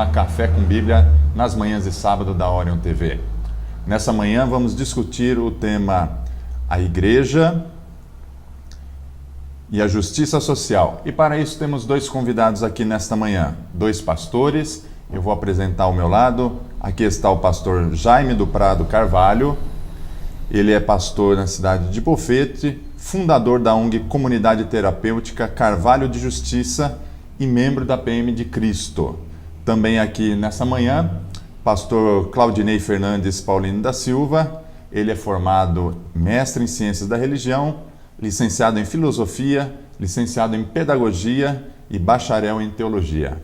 programa Café com Bíblia nas manhãs de sábado da Orion TV. Nessa manhã vamos discutir o tema a Igreja e a Justiça Social. E para isso temos dois convidados aqui nesta manhã, dois pastores. Eu vou apresentar ao meu lado. Aqui está o pastor Jaime do Prado Carvalho. Ele é pastor na cidade de Bofete, fundador da ONG Comunidade Terapêutica Carvalho de Justiça e membro da PM de Cristo. Também aqui nessa manhã, pastor Claudinei Fernandes Paulino da Silva. Ele é formado mestre em Ciências da Religião, licenciado em Filosofia, licenciado em Pedagogia e bacharel em Teologia.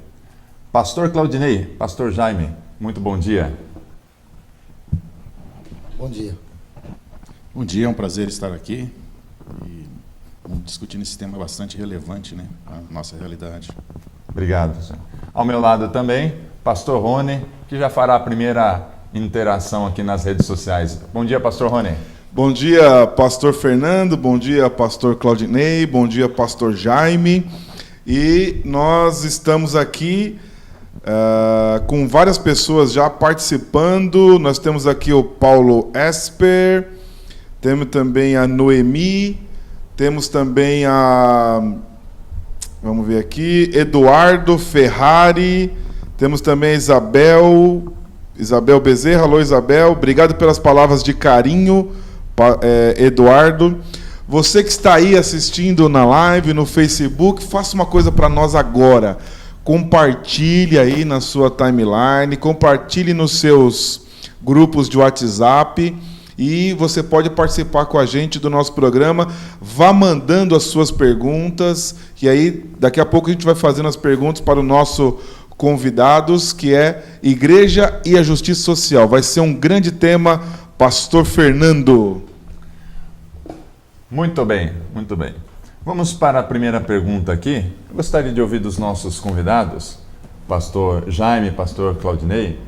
Pastor Claudinei, pastor Jaime, muito bom dia. Bom dia. Bom dia, é um prazer estar aqui e vamos discutir esse tema bastante relevante, né, à nossa realidade. Obrigado, senhor. Ao meu lado também, pastor Rony, que já fará a primeira interação aqui nas redes sociais. Bom dia, pastor Rony. Bom dia, pastor Fernando, bom dia, pastor Claudinei, bom dia, pastor Jaime. E nós estamos aqui com várias pessoas já participando. Nós temos aqui o Paulo Esper, temos também a Noemi, temos também vamos ver aqui, Eduardo Ferrari, temos também a Isabel Bezerra. Alô, Isabel, obrigado pelas palavras de carinho, Eduardo. Você que está aí assistindo na live, no Facebook, faça uma coisa para nós agora. Compartilhe aí na sua timeline, compartilhe nos seus grupos de WhatsApp e você pode participar com a gente do nosso programa. Vá mandando as suas perguntas e aí daqui a pouco a gente vai fazendo as perguntas para o nosso convidados, que é Igreja e a Justiça Social. Vai ser um grande tema, pastor Fernando. Muito bem, muito bem. Vamos para a primeira pergunta aqui. Eu gostaria de ouvir dos nossos convidados, pastor Jaime, pastor Claudinei,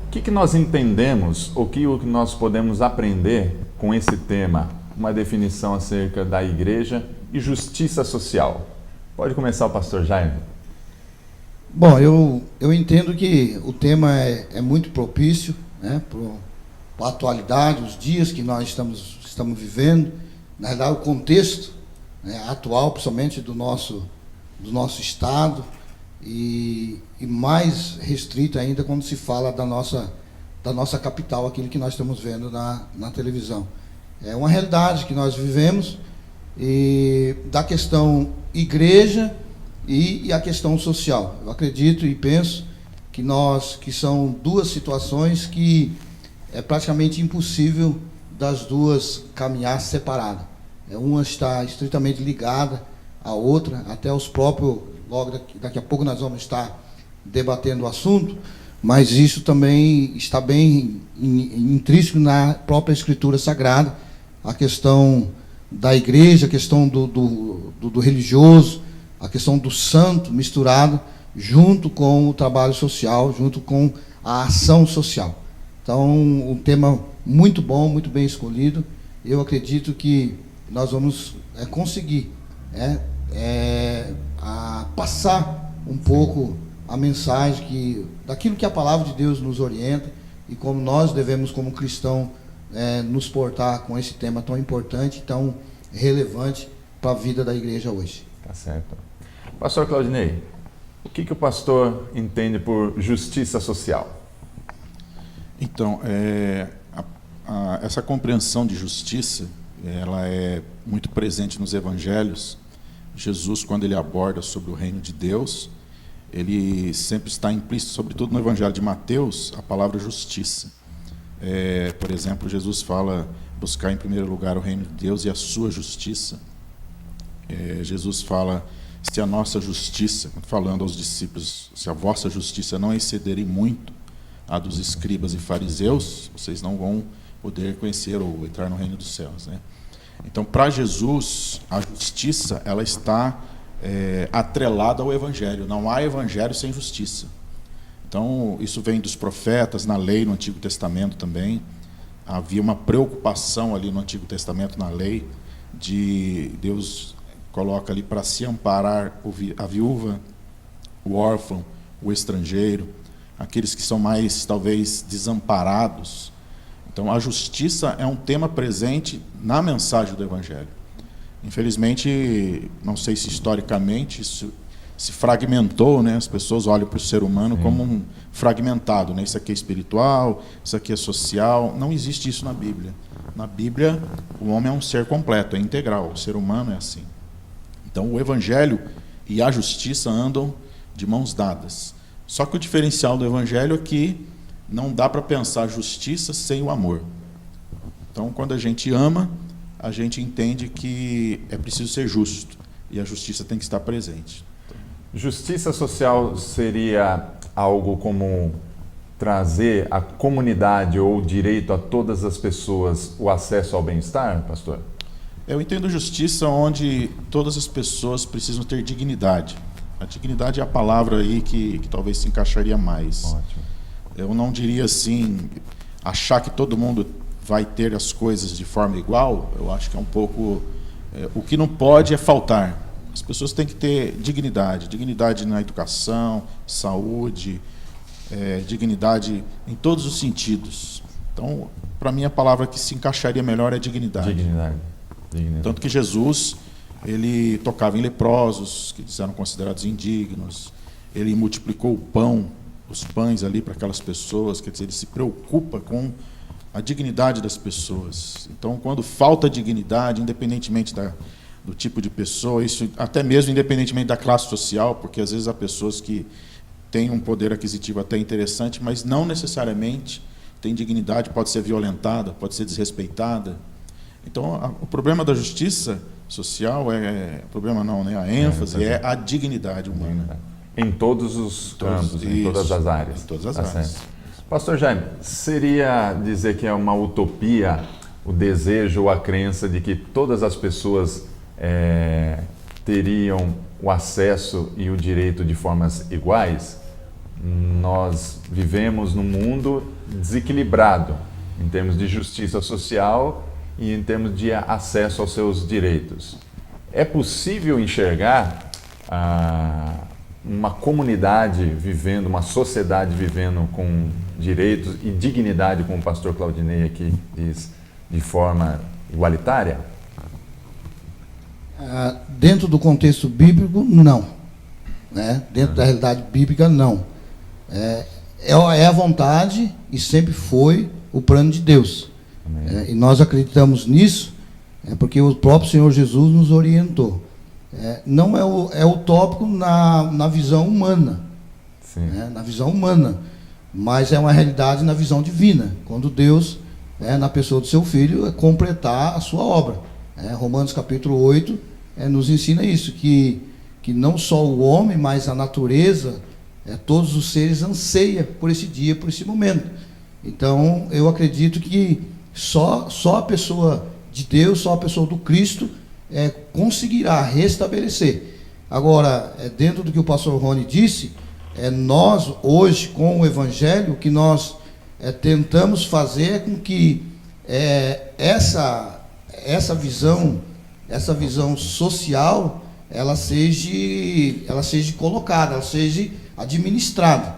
o que nós entendemos, o que nós podemos aprender com esse tema, uma definição acerca da igreja e justiça social. Pode começar o pastor Jaime. Bom, eu entendo que o tema é muito propício, né, para a atualidade, os dias que nós estamos vivendo, na verdade o contexto, né, atual, principalmente do nosso estado, e mais restrito ainda quando se fala da nossa capital, aquilo que nós estamos vendo na televisão. É uma realidade que nós vivemos, e da questão igreja e a questão social. Eu acredito e penso que são duas situações que é praticamente impossível das duas caminhar separadas. Uma está estritamente ligada à outra, até os próprios, logo daqui a pouco nós vamos estar debatendo o assunto, mas isso também está bem intrínseco na própria Escritura Sagrada, a questão da igreja, a questão do religioso, a questão do santo misturado junto com o trabalho social, junto com a ação social. Então, um tema muito bom, muito bem escolhido. Eu acredito que nós vamos conseguir passar um pouco a mensagem daquilo que a palavra de Deus nos orienta e como nós devemos, como cristão, nos portar com esse tema tão importante, tão relevante para a vida da igreja hoje. Tá certo. Pastor Claudinei, o que o pastor entende por justiça social? Então, essa compreensão de justiça, ela é muito presente nos evangelhos. Jesus, quando ele aborda sobre o reino de Deus, ele sempre está implícito, sobretudo no evangelho de Mateus, a palavra justiça. Por exemplo, Jesus fala buscar em primeiro lugar o reino de Deus e a sua justiça. Jesus fala, se a nossa justiça, falando aos discípulos, se a vossa justiça não excederem muito a dos escribas e fariseus, vocês não vão poder conhecer ou entrar no reino dos céus, né? Então, para Jesus, a justiça ela está atrelada ao evangelho. Não há evangelho sem justiça. Então, isso vem dos profetas, na lei, no Antigo Testamento também. Havia uma preocupação ali no Antigo Testamento, na lei, de Deus coloca ali para se amparar a viúva, o órfão, o estrangeiro, aqueles que são mais, talvez, desamparados. Então, a justiça é um tema presente na mensagem do Evangelho. Infelizmente, não sei se historicamente isso se fragmentou, né? As pessoas olham para o ser humano como um fragmentado, né? Isso aqui é espiritual, isso aqui é social. Não existe isso na Bíblia. Na Bíblia, o homem é um ser completo, é integral. O ser humano é assim. Então, o Evangelho e a justiça andam de mãos dadas. Só que o diferencial do Evangelho é que não dá para pensar justiça sem o amor. Então, quando a gente ama, a gente entende que é preciso ser justo e a justiça tem que estar presente. Justiça social seria algo como trazer à comunidade ou direito a todas as pessoas o acesso ao bem-estar, pastor? Eu entendo justiça onde todas as pessoas precisam ter dignidade. A dignidade é a palavra aí que talvez se encaixaria mais. Ótimo. Eu não diria assim, achar que todo mundo vai ter as coisas de forma igual. Eu acho que é um pouco... o que não pode é faltar. As pessoas têm que ter dignidade. Dignidade na educação, saúde, dignidade em todos os sentidos. Então, para mim, a palavra que se encaixaria melhor é dignidade. Dignidade. Tanto que Jesus, ele tocava em leprosos, que eram considerados indignos. Ele multiplicou o pão, os pães ali para aquelas pessoas. Quer dizer, ele se preocupa com a dignidade das pessoas. Então, quando falta dignidade, independentemente do tipo de pessoa, isso até mesmo independentemente da classe social, porque às vezes há pessoas que têm um poder aquisitivo até interessante, mas não necessariamente tem dignidade, pode ser violentada, pode ser desrespeitada. Então, o problema da justiça social problema não, né? A ênfase é a dignidade humana. Em todos os campos, em todas as áreas. Em todas as áreas. Pastor Jaime, seria dizer que é uma utopia o desejo ou a crença de que todas as pessoas teriam o acesso e o direito de formas iguais? Nós vivemos num mundo desequilibrado em termos de justiça social e em termos de acesso aos seus direitos. É possível enxergar uma comunidade vivendo, uma sociedade vivendo com direitos e dignidade, como o pastor Claudinei aqui diz, de forma igualitária? Dentro do contexto bíblico, não. Né? Dentro da realidade bíblica, não. É a vontade e sempre foi o plano de Deus. E nós acreditamos nisso, porque o próprio Senhor Jesus nos orientou. Não é utópico na visão humana, né? Na visão humana, mas é uma realidade na visão divina, quando Deus, na pessoa do seu Filho, completar a sua obra. Romanos capítulo 8 nos ensina isso, que não só o homem, mas a natureza, todos os seres anseiam por esse dia, por esse momento. Então, eu acredito que só a pessoa de Deus, só a pessoa do Cristo conseguirá restabelecer. Agora, dentro do que o pastor Rony disse, nós hoje, com o Evangelho, o que nós tentamos fazer é com que essa visão social, ela seja colocada, ela seja administrada.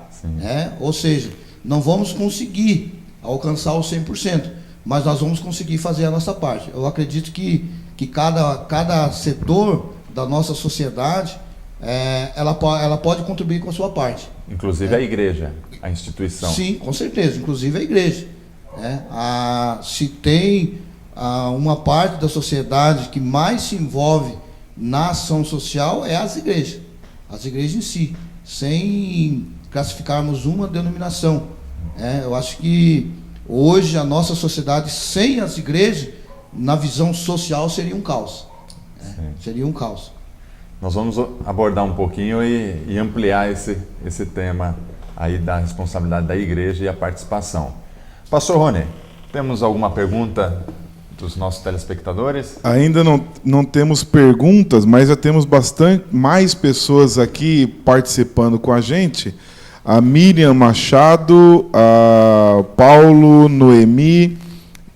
Ou seja, não vamos conseguir alcançar o 100%, mas nós vamos conseguir fazer a nossa parte. Eu acredito que cada setor da nossa sociedade, ela pode contribuir com a sua parte. Inclusive a igreja, a instituição. Sim, com certeza, inclusive a igreja. Se tem uma parte da sociedade que mais se envolve na ação social, é as igrejas em si, sem classificarmos uma denominação. Eu acho que hoje a nossa sociedade sem as igrejas, na visão social, seria um caos. Seria um caos. Nós vamos abordar um pouquinho e ampliar esse tema aí da responsabilidade da igreja e a participação. Pastor Rony, temos alguma pergunta dos nossos telespectadores? Ainda não temos perguntas, mas já temos mais pessoas aqui participando com a gente. A Miriam Machado, a Paulo, Noemi,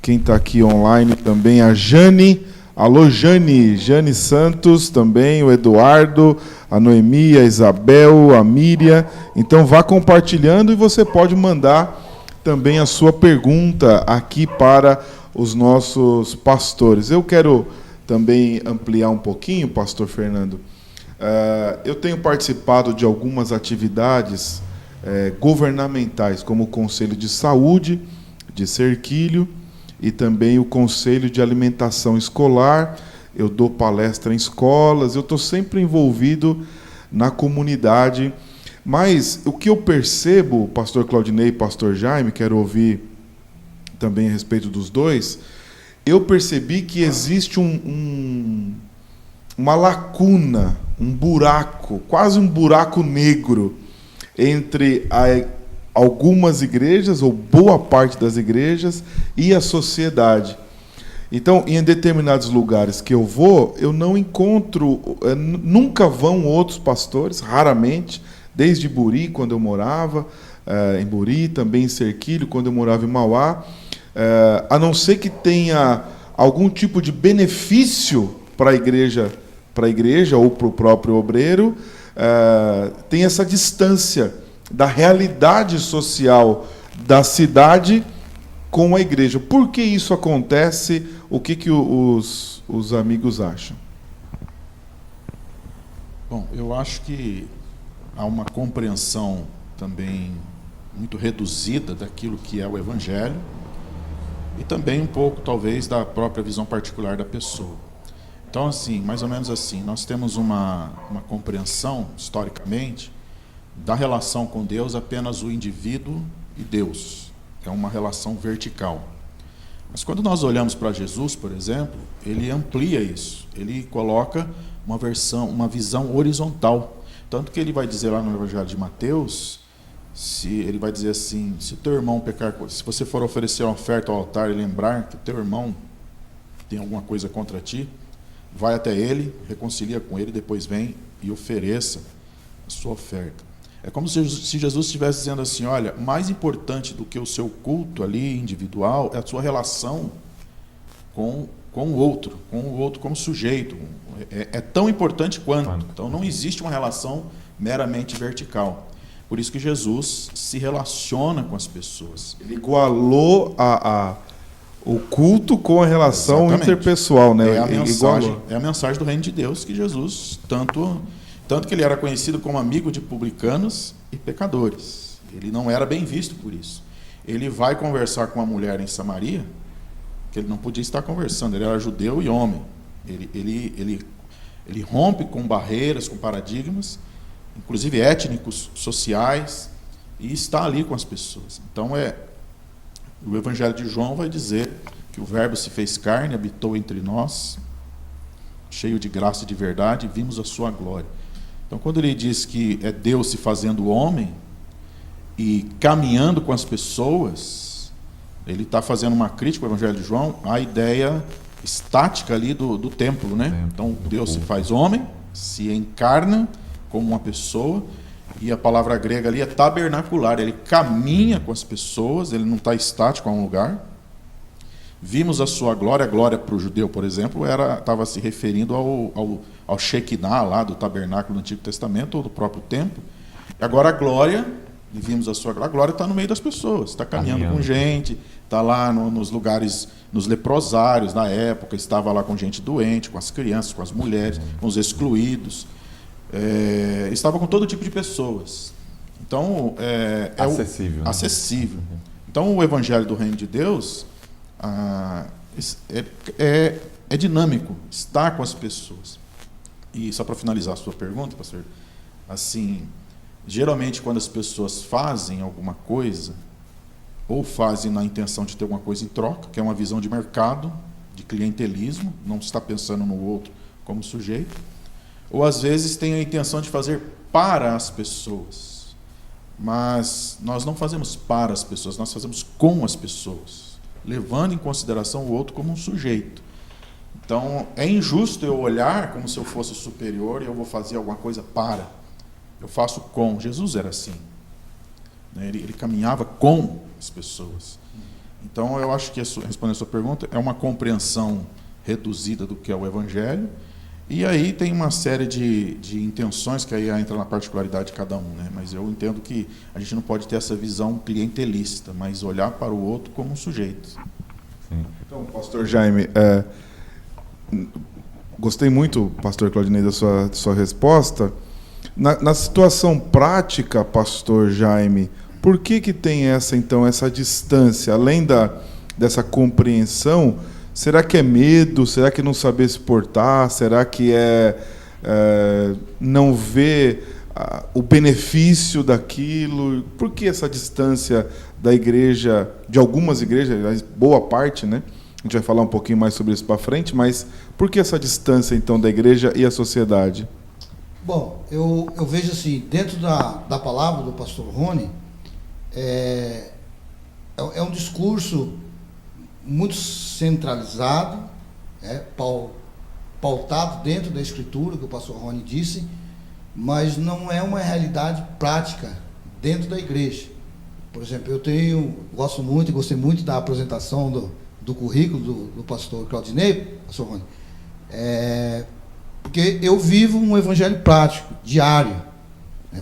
quem está aqui online também, a Jane, Alô, Jane Santos também, o Eduardo, a Noemi, a Isabel, a Míria. Então vá compartilhando e você pode mandar também a sua pergunta aqui para os nossos pastores. Eu quero também ampliar um pouquinho, pastor Fernando. Eu tenho participado de algumas atividades governamentais, como o Conselho de Saúde de Serquilho e também o Conselho de Alimentação Escolar. Eu dou palestra em escolas, eu estou sempre envolvido na comunidade. Mas o que eu percebo, pastor Claudinei e pastor Jaime, quero ouvir também a respeito dos dois, eu percebi que existe uma lacuna, um buraco, quase um buraco negro entre algumas igrejas, ou boa parte das igrejas, e a sociedade. Então, em determinados lugares que eu vou, eu não encontro, nunca vão outros pastores, raramente, desde Buri, quando eu morava em Buri, também em Serquilho, quando eu morava em Mauá, a não ser que tenha algum tipo de benefício para a igreja ou para o próprio obreiro, tem essa distância da realidade social da cidade com a igreja. Por que isso acontece? O que os amigos acham? Bom, eu acho que há uma compreensão também muito reduzida daquilo que é o Evangelho e também um pouco, talvez, da própria visão particular da pessoa. Então, assim, mais ou menos assim, nós temos uma compreensão, historicamente, da relação com Deus apenas o indivíduo e Deus. É uma relação vertical. Mas quando nós olhamos para Jesus, por exemplo, ele amplia isso. Ele coloca uma visão horizontal. Tanto que ele vai dizer lá no Evangelho de Mateus, ele vai dizer assim, se teu irmão pecar, se você for oferecer uma oferta ao altar e lembrar que teu irmão tem alguma coisa contra ti, vai até ele, reconcilia com ele, depois vem e ofereça a sua oferta. É como se Jesus estivesse dizendo assim, olha, mais importante do que o seu culto ali individual é a sua relação com o outro como sujeito. É tão importante quanto. Então não existe uma relação meramente vertical. Por isso que Jesus se relaciona com as pessoas. Ele igualou o culto com a relação interpessoal, né? É a mensagem do reino de Deus que Jesus tanto que ele era conhecido como amigo de publicanos e pecadores. Ele não era bem visto por isso. Ele vai conversar com uma mulher em Samaria, que ele não podia estar conversando, ele era judeu e homem. Ele rompe com barreiras, com paradigmas, inclusive étnicos, sociais, e está ali com as pessoas. Então, o Evangelho de João vai dizer que o Verbo se fez carne, habitou entre nós, cheio de graça e de verdade, e vimos a sua glória. Então, quando ele diz que é Deus se fazendo homem e caminhando com as pessoas, ele está fazendo uma crítica ao Evangelho de João à ideia estática ali do templo, né? Então, Deus se faz homem, se encarna como uma pessoa, e a palavra grega ali é tabernacular, ele caminha com as pessoas, ele não está estático a um lugar. Vimos a sua glória, a glória para o judeu, por exemplo, estava se referindo ao Shekinah lá do tabernáculo do Antigo Testamento, ou do próprio templo. E agora a glória, e vimos a sua glória, a glória está no meio das pessoas, está caminhando com gente, está lá nos lugares, nos leprosários da época, estava lá com gente doente, com as crianças, com as mulheres, com os excluídos, estava com todo tipo de pessoas. Então, acessível. Acessível. Então, o Evangelho do Reino de Deus é dinâmico, está com as pessoas. E só para finalizar a sua pergunta, pastor, assim, geralmente quando as pessoas fazem alguma coisa, ou fazem na intenção de ter alguma coisa em troca, que é uma visão de mercado, de clientelismo, não está pensando no outro como sujeito, ou às vezes tem a intenção de fazer para as pessoas. Mas nós não fazemos para as pessoas, nós fazemos com as pessoas, levando em consideração o outro como um sujeito. Então, é injusto eu olhar como se eu fosse superior e eu vou fazer alguma coisa para. Eu faço com. Jesus era assim. Ele caminhava com as pessoas. Então, eu acho que, respondendo a sua pergunta, é uma compreensão reduzida do que é o Evangelho. E aí tem uma série de intenções que aí entra na particularidade de cada um, né? Mas eu entendo que a gente não pode ter essa visão clientelista, mas olhar para o outro como um sujeito. Sim. Então, pastor Jaime, gostei muito, pastor Claudinei, da sua resposta. Na situação prática, pastor Jaime, por que tem essa distância, além dessa compreensão? Será que é medo? Será que é não saber se portar? Será que é não ver o benefício daquilo? Por que essa distância da igreja, de algumas igrejas, boa parte, né? A gente vai falar um pouquinho mais sobre isso para frente, mas por que essa distância, então, da igreja e a sociedade? Bom, eu vejo assim, dentro da palavra do pastor Rony, é um discurso muito centralizado, pautado dentro da Escritura, que o pastor Rony disse, mas não é uma realidade prática dentro da igreja. Por exemplo, gosto muito e gostei muito da apresentação do currículo do pastor Claudinei, pastor Rony, porque eu vivo um evangelho prático, diário.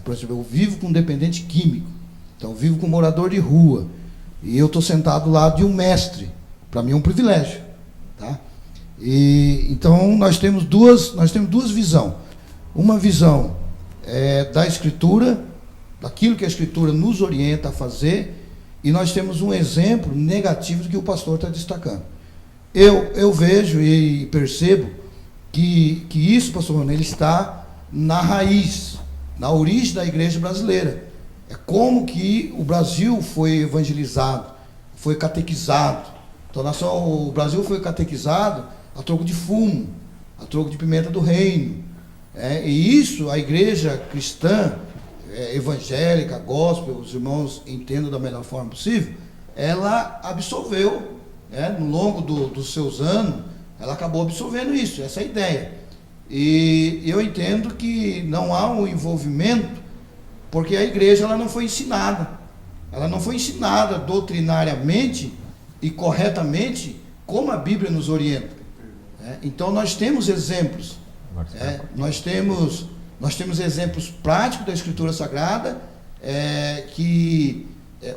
Por exemplo, eu vivo com um dependente químico, então eu vivo com um morador de rua, e eu estou sentado lá de um mestre. Para mim é um privilégio, tá? Então nós temos duas visões. Uma visão da Escritura, daquilo que a Escritura nos orienta a fazer, e nós temos um exemplo negativo do que o pastor está destacando. Eu vejo e percebo que isso, pastor Rony, ele está na raiz, na origem da igreja brasileira. É como que o Brasil foi evangelizado, foi catequizado. Então, o Brasil foi catequizado a troco de fumo, a troco de pimenta do reino. E isso a igreja cristã, evangélica, gospel, os irmãos entendam da melhor forma possível, ela absorveu, no longo dos seus anos, ela acabou absorvendo isso, essa é a ideia. E eu entendo que não há um envolvimento, porque a igreja ela não foi ensinada. Ela não foi ensinada doutrinariamente e corretamente como a Bíblia nos orienta. Então nós temos exemplos, nós temos exemplos práticos da Escritura Sagrada, que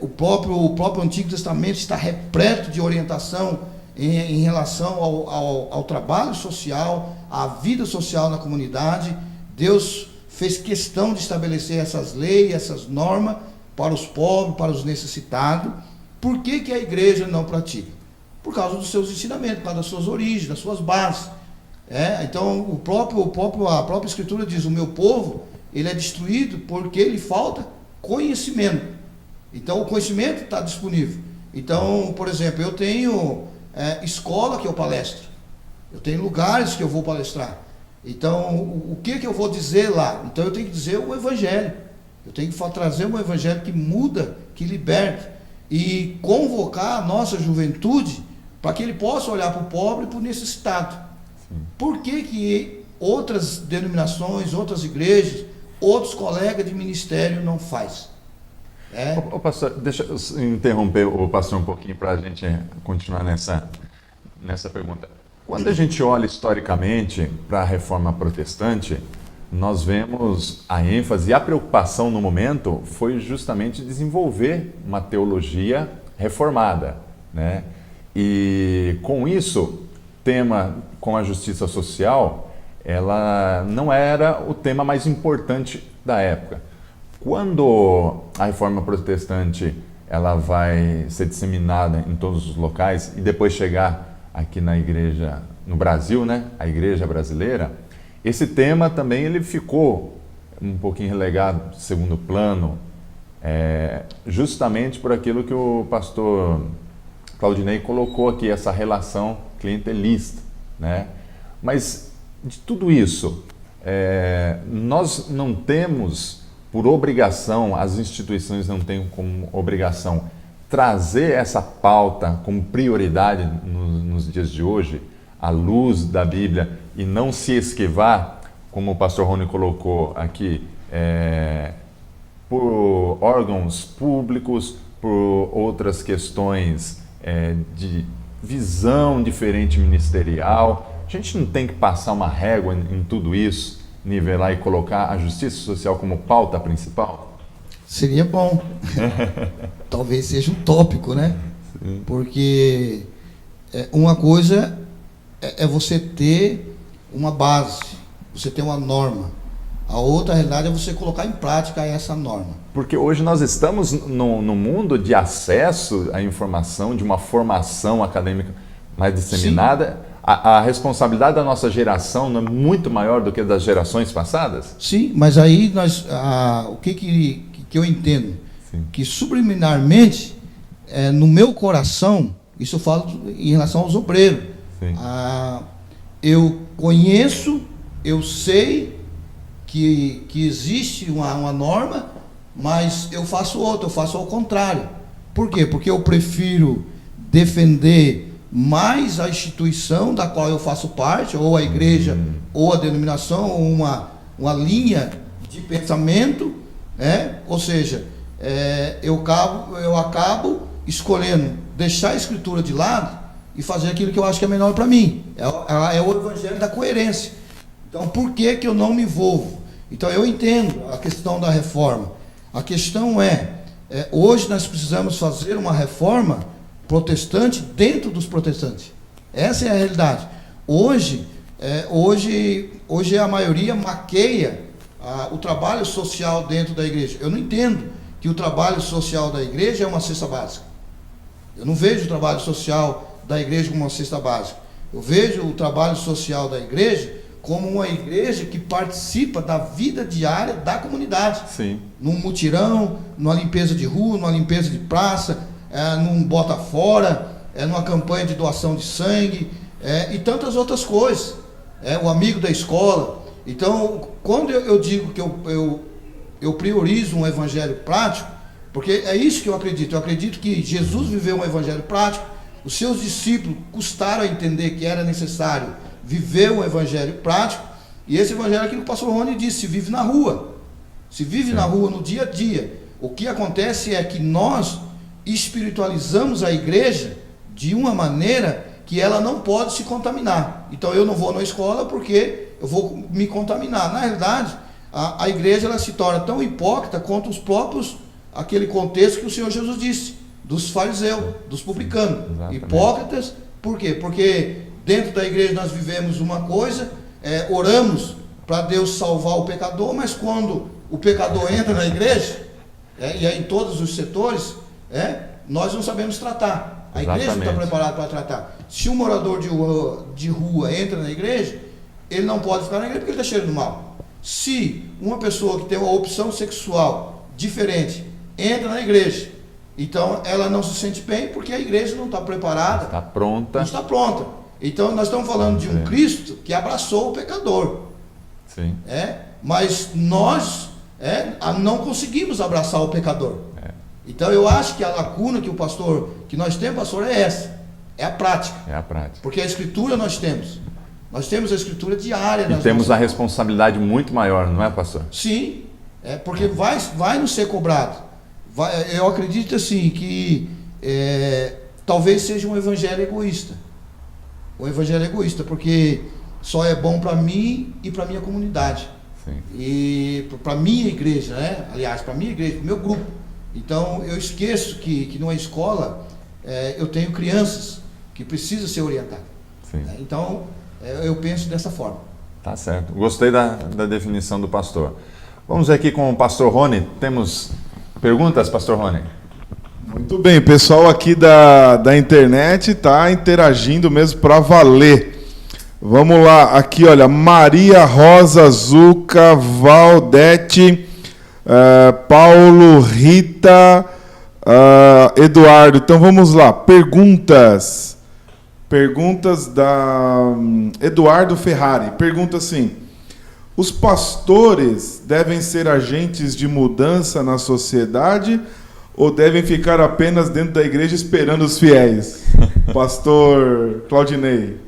o próprio Antigo Testamento está repleto de orientação em relação ao trabalho social, à vida social na comunidade. Deus fez questão de estabelecer essas leis, essas normas para os pobres, para os necessitados. Por que a igreja não pratica? Por causa dos seus ensinamentos, por causa das suas origens, das suas bases. Então, a própria Escritura diz: o meu povo, ele é destruído porque lhe falta conhecimento. Então, o conhecimento está disponível. Então, por exemplo, eu tenho escola que eu palestro, eu tenho lugares que eu vou palestrar. Então, o que eu vou dizer lá? Então, eu tenho que dizer o Evangelho. Eu tenho que trazer um Evangelho que muda, que liberta, e convocar a nossa juventude para que ele possa olhar para o pobre e para o necessitado. Sim. Por que outras denominações, outras igrejas, outros colegas de ministério não faz? Ô, pastor, deixa eu interromper o pastor um pouquinho para a gente continuar nessa pergunta. Quando a gente olha historicamente para a reforma protestante, nós vemos a ênfase e a preocupação no momento foi justamente desenvolver uma teologia reformada, né? E com isso, tema com a justiça social, ela não era o tema mais importante da época. Quando a reforma protestante ela vai ser disseminada em todos os locais e depois chegar aqui na igreja, no Brasil, né? A igreja brasileira, esse tema também ele ficou um pouquinho relegado de segundo plano, justamente por aquilo que o pastor Claudinei colocou aqui, essa relação clientelista, né? Mas de tudo isso, nós não temos por obrigação, as instituições não têm como obrigação trazer essa pauta como prioridade nos dias de hoje, à luz da Bíblia, e não se esquivar, como o pastor Rony colocou aqui, por órgãos públicos, por outras questões de visão diferente ministerial. A gente não tem que passar uma régua em tudo isso, nivelar e colocar a justiça social como pauta principal? Seria bom. Talvez seja um tópico, né? Sim. Porque uma coisa é você ter uma base, você ter uma norma. A outra realidade é você colocar em prática essa norma. Porque hoje nós estamos no mundo de acesso à informação, de uma formação acadêmica mais disseminada. A responsabilidade da nossa geração não é muito maior do que das gerações passadas? Sim, mas aí o que eu entendo? Sim. Que subliminarmente, no meu coração, isso eu falo em relação aos obreiros. Sim. Eu conheço, eu sei que existe uma norma, mas eu faço outra, eu faço ao contrário. Por quê? Porque eu prefiro defender mais a instituição da qual eu faço parte, ou a igreja, ou a denominação, ou uma linha de pensamento, ou seja, eu acabo escolhendo deixar a escritura de lado e fazer aquilo que eu acho que é melhor para mim. É o evangelho da coerência. Então, por que eu não me envolvo? Então, eu entendo a questão da reforma. A questão hoje nós precisamos fazer uma reforma protestante dentro dos protestantes. Essa é a realidade. Hoje a maioria maqueia o trabalho social dentro da igreja. Eu não entendo que o trabalho social da igreja é uma cesta básica. Eu não vejo o trabalho social da igreja como uma cesta básica. Eu vejo o trabalho social da igreja como uma igreja que participa da vida diária da comunidade. Sim. Num mutirão, numa limpeza de rua, numa limpeza de praça, num bota fora, numa campanha de doação de sangue, e tantas outras coisas. O amigo da escola. Então, quando eu digo que eu priorizo um evangelho prático, porque é isso que eu acredito. Eu acredito que Jesus viveu um evangelho prático, os seus discípulos custaram a entender que era necessário viver um evangelho prático, e esse evangelho é aquilo que o pastor Rony disse: se vive na rua. Se vive na rua, no dia a dia. O que acontece é que nós espiritualizamos a igreja de uma maneira que ela não pode se contaminar. Então eu não vou na escola porque eu vou me contaminar. Na realidade, a igreja ela se torna tão hipócrita quanto os próprios, aquele contexto que o Senhor Jesus disse, dos fariseus, dos publicanos. Exatamente. Hipócritas, por quê? Porque dentro da igreja nós vivemos uma coisa, oramos para Deus salvar o pecador, mas quando o pecador entra na igreja, e aí em todos os setores, nós não sabemos tratar. A igreja não está preparada para tratar. Se um morador de rua entra na igreja, ele não pode ficar na igreja porque ele está cheio do mal. Se uma pessoa que tem uma opção sexual diferente entra na igreja, então ela não se sente bem porque a igreja não está preparada. Está pronta. Não está pronta. Então nós estamos falando de um Cristo que abraçou o pecador. Sim. Mas nós não conseguimos abraçar o pecador. Então eu acho que a lacuna que nós temos, pastor, é essa. É a prática. É a prática. Porque a escritura nós temos. Nós temos a escritura diária. E temos a responsabilidade muito maior, não é, pastor? Sim. Porque vai nos ser cobrado. Eu acredito assim que talvez seja um evangelho egoísta. O evangelho egoísta, porque só é bom para mim e para minha comunidade. Sim. E para minha igreja, aliás, para minha igreja, para o meu grupo. Então eu esqueço que numa escola eu tenho crianças que precisam ser orientadas. Sim. Então eu penso dessa forma. Tá certo. Gostei da definição do pastor. Vamos aqui com o pastor Rony. Temos perguntas, pastor Rony? Muito bem, o pessoal aqui da internet está interagindo mesmo para valer. Vamos lá, aqui olha, Maria Rosa Zuca, Valdete, Paulo, Rita, Eduardo. Então vamos lá, perguntas. Perguntas da Eduardo Ferrari. Pergunta assim: os pastores devem ser agentes de mudança na sociedade ou devem ficar apenas dentro da igreja esperando os fiéis? Pastor Claudinei.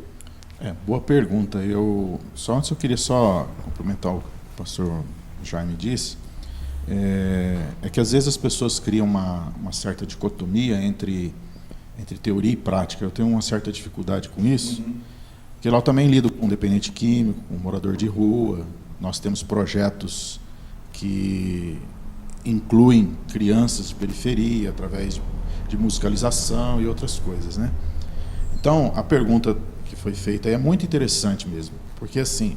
Boa pergunta. Antes eu queria só complementar o que o pastor Jaime disse. É que às vezes as pessoas criam uma certa dicotomia entre entre teoria e prática. Eu tenho uma certa dificuldade com isso, porque lá eu também lido com dependente químico, com morador de rua. Nós temos projetos que incluem crianças de periferia através de musicalização e outras coisas, né? Então, a pergunta que foi feita é muito interessante mesmo, porque assim,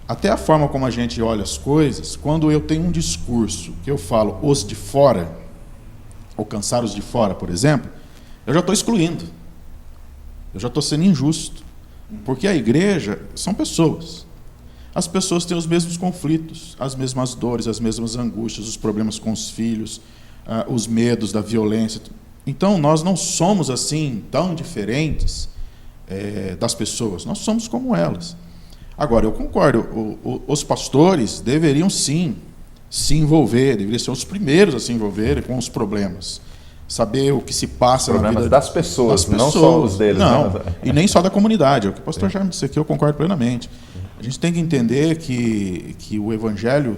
até a forma como a gente olha as coisas, quando eu tenho um discurso que eu falo os de fora, alcançar os de fora, por exemplo, eu já estou excluindo, eu já estou sendo injusto, porque a igreja são pessoas. As pessoas têm os mesmos conflitos, as mesmas dores, as mesmas angústias, os problemas com os filhos, os medos da violência. Então, nós não somos assim tão diferentes das pessoas, nós somos como elas. Agora, eu concordo, os pastores deveriam sim se envolver, deveriam ser os primeiros a se envolverem com os problemas. Saber o que se passa na vida das pessoas, não só os deles. Não, né? e nem só da comunidade. É o que o pastor Jaime disse aqui, eu concordo plenamente. A gente tem que entender que o evangelho,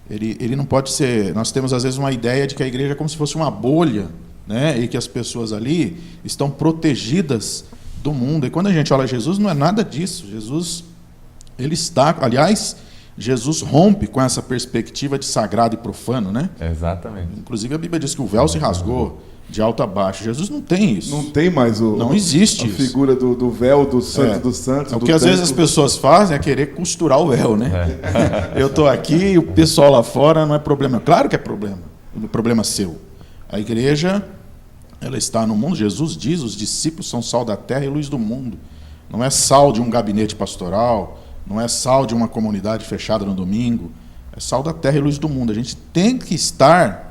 ele não pode ser... Nós temos, às vezes, uma ideia de que a igreja é como se fosse uma bolha, né? E que as pessoas ali estão protegidas do mundo. E quando a gente olha Jesus, não é nada disso. Jesus, ele está... Aliás, Jesus rompe com essa perspectiva de sagrado e profano, né? Exatamente. Inclusive, a Bíblia diz que o véu se rasgou de alto a baixo. Jesus não tem isso. Não tem mais não existe a isso. figura do véu, do santo dos santos. O que às vezes as pessoas fazem é querer costurar o véu, né? Eu estou aqui e o pessoal lá fora não é problema. Claro que é problema. O problema é seu. A igreja, ela está no mundo. Jesus diz, os discípulos são sal da terra e luz do mundo. Não é sal de um gabinete pastoral, não é sal de uma comunidade fechada no domingo. É sal da terra e luz do mundo. A gente tem que estar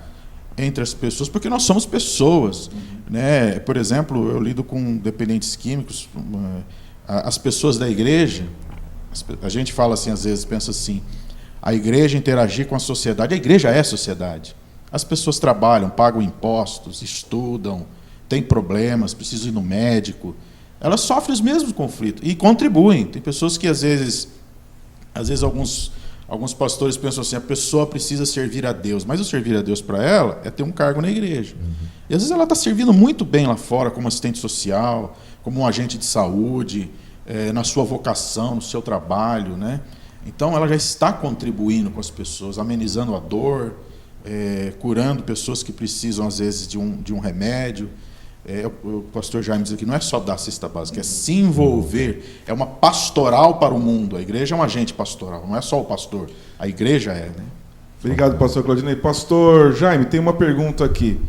entre as pessoas, porque nós somos pessoas, né? Por exemplo, eu lido com dependentes químicos, as pessoas da igreja, a gente fala assim, às vezes, pensa assim, a igreja interagir com a sociedade, a igreja é a sociedade. As pessoas trabalham, pagam impostos, estudam, têm problemas, precisam ir no médico, elas sofrem os mesmos conflitos e contribuem. Tem pessoas que, às vezes alguns pastores pensam assim, a pessoa precisa servir a Deus, mas o servir a Deus para ela é ter um cargo na igreja. E às vezes ela está servindo muito bem lá fora, como assistente social, como um agente de saúde, na sua vocação, no seu trabalho, né? Então ela já está contribuindo com as pessoas, amenizando a dor, curando pessoas que precisam, às vezes, de um remédio. O pastor Jaime diz aqui, não é só dar cesta básica, é se envolver, é uma pastoral para o mundo. A igreja é um agente pastoral, não é só o pastor, a igreja é, né? Obrigado, pastor Claudinei. Pastor Jaime, tem uma pergunta aqui.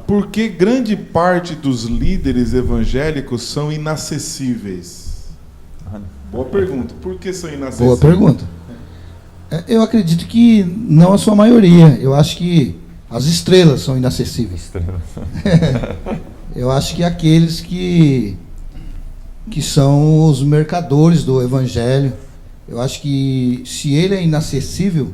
Por que grande parte dos líderes evangélicos são inacessíveis? Boa pergunta. Por que são inacessíveis? Boa pergunta. Eu acredito que não a sua maioria. Eu acho que as estrelas são inacessíveis. Eu acho que aqueles que são os mercadores do evangelho, eu acho que se ele é inacessível,